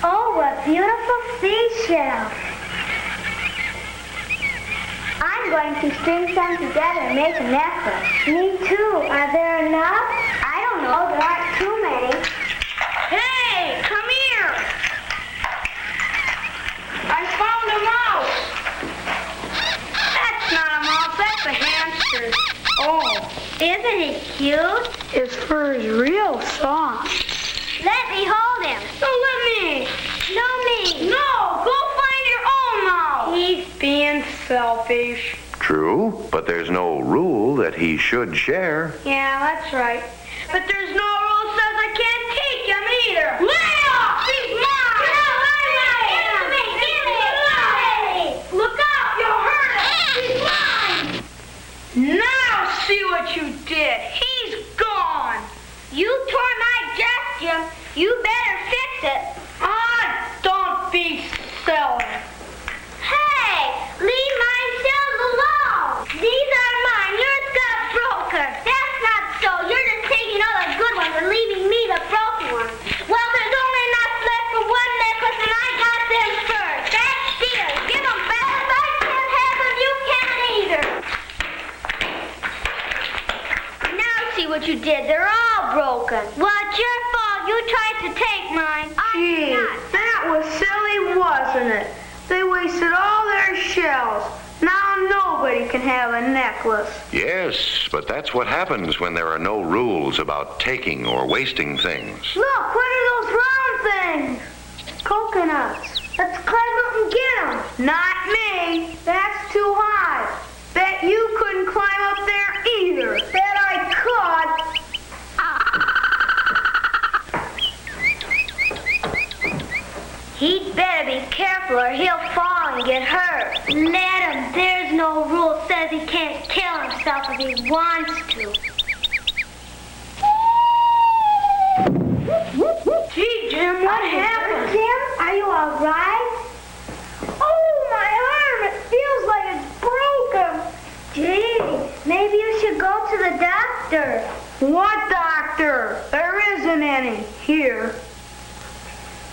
Oh, what beautiful seashells. I'm going to string some together and make a necklace. Me too. Are there enough? I don't know. There aren't too many. Hey, come here. I found a mouse. That's not a mouse. That's a hamster. Oh. Isn't he cute? His fur is real soft. Let me hold him. No, let me. No, me. No, go find your own mouse. He's being selfish. True, but there's no rule that he should share. Yeah, that's right. But there's no rule that says I can't take him either. Lay off! He's mine! No, give me! Look out! You'll hurt him! He's mine! Now see what you did. He's gone. You tore my dress, Jim. You better fix it. Ah, don't be silly. Hey, leave my shells alone. These are mine. Yours got broken. That's not so. You're just taking all the good ones and leaving me the broken ones. Well, there's only enough left for one necklace, and I got them first. That's stealing. Give them back. If I can't have them, you can't either. Now see what you did. They're all broken. Well, it's your fault. You tried to take mine. Gee, that was silly, wasn't it? They wasted all their shells. Now nobody can have a necklace. Yes, but that's what happens when there are no rules about taking or wasting things. Look, what are those round things? Coconuts. Let's climb up and get them. Not me. That's too high. Bet you couldn't climb up there either. Bet I could. He'd better be careful or he'll fall and get hurt. Let him. There's no rule says he can't kill himself if he wants to. Gee, Jim, what happened? Jim, are you all right? Oh, my arm. It feels like it's broken. Gee, maybe you should go to the doctor. What doctor? There isn't any here.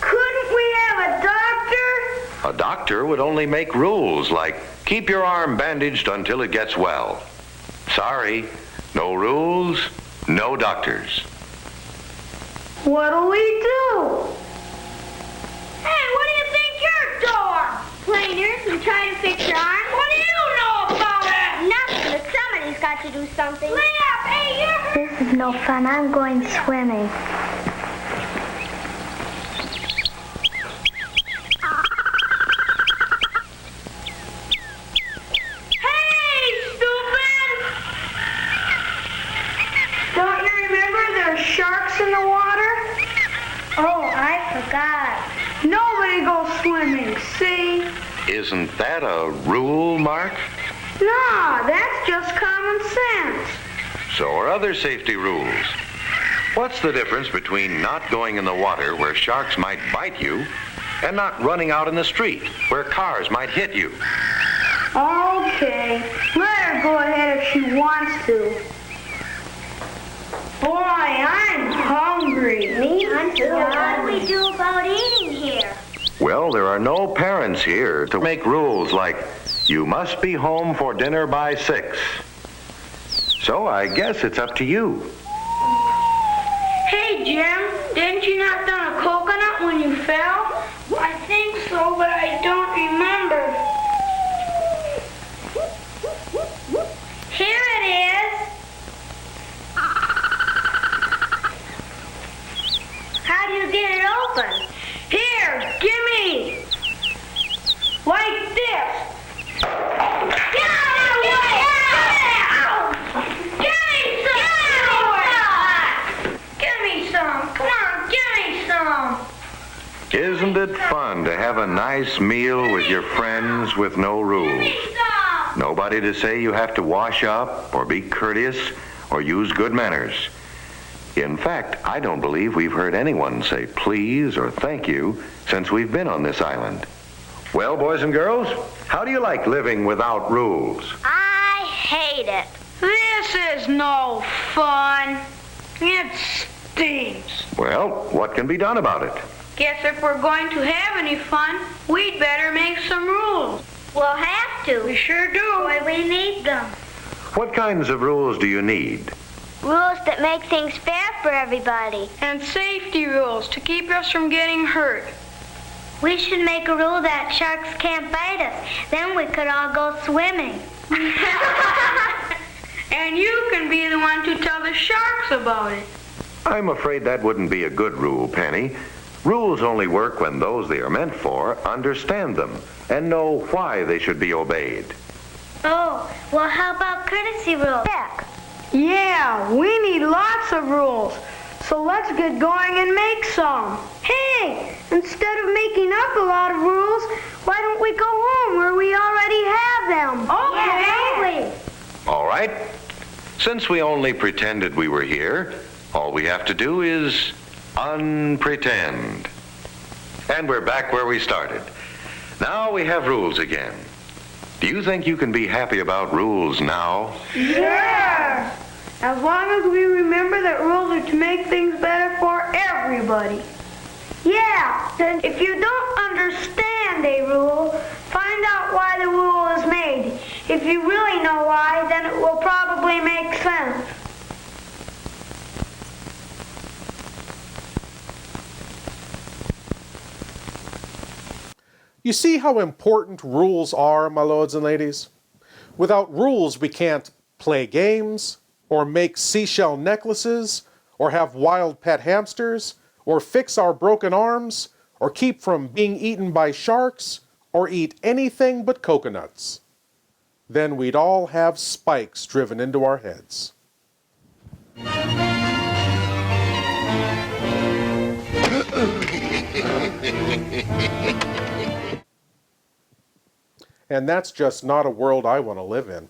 Couldn't we have a doctor? A doctor would only make rules like keep your arm bandaged until it gets well. Sorry, no rules, no doctors. What'll we do? Hey, what do you think you're doing? Plainers, you trying to fix your arm? What do you know about it? Nothing, but somebody's got to do something. Lay up, hey, you're... This is no fun. I'm going swimming. Sharks in the water? Oh, I forgot. Nobody goes swimming, see? Isn't that a rule, Mark? No, that's just common sense. So are other safety rules. What's the difference between not going in the water where sharks might bite you and not running out in the street where cars might hit you? Okay, let her go ahead if she wants to. Boy, I'm hungry. Me too. What do we do about eating here? Well, there are no parents here to make rules like you must be home for dinner by 6. So I guess it's up to you. Hey, Jim, didn't you knock down a coconut when you fell? I think so, but I don't remember. Here it is. How do you get it open? Here, gimme! Like this. Get out of the way! Give me some! Come on, give me some! Isn't it fun to have a nice meal with your friends with no rules? Nobody to say you have to wash up or be courteous or use good manners. In fact, I don't believe we've heard anyone say please or thank you since we've been on this island. Well, boys and girls, how do you like living without rules? I hate it. This is no fun. It stinks. Well, what can be done about it? Guess if we're going to have any fun, we'd better make some rules. We'll have to. We sure do. Boy, we need them. What kinds of rules do you need? Rules that make things fair for everybody. And safety rules to keep us from getting hurt. We should make a rule that sharks can't bite us. Then we could all go swimming. And you can be the one to tell the sharks about it. I'm afraid that wouldn't be a good rule, Penny. Rules only work when those they are meant for understand them and know why they should be obeyed. Oh, well, how about courtesy rules? Yeah, we need lots of rules. So let's get going and make some. Hey, instead of making up a lot of rules, why don't we go home where we already have them? Okay. Yeah, All right. Since we only pretended we were here, all we have to do is unpretend. And we're back where we started. Now we have rules again. Do you think you can be happy about rules now? Yeah! As long as we remember that rules are to make things better for everybody. Yeah, and if you don't understand a rule, find out why the rule is made. If you really know why, then it will probably make sense. You see how important rules are, my lords and ladies? Without rules, we can't play games, or make seashell necklaces, or have wild pet hamsters, or fix our broken arms, or keep from being eaten by sharks, or eat anything but coconuts. Then we'd all have spikes driven into our heads. And that's just not a world I want to live in.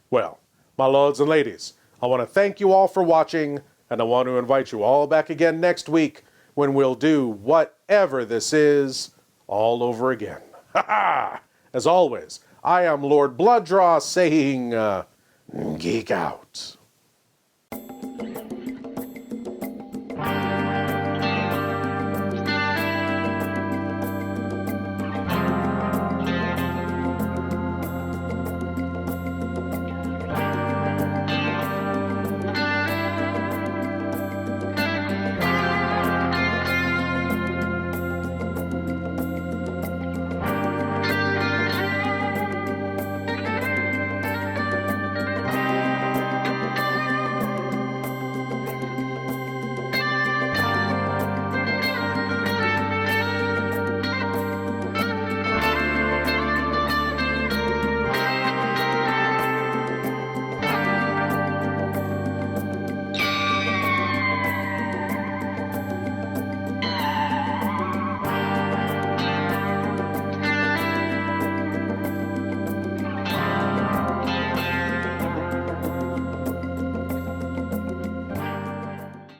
Well, my lords and ladies, I want to thank you all for watching, and I want to invite you all back again next week when we'll do whatever this is all over again. Ha ha! As always, I am Lord Blood-Rah saying, geek out.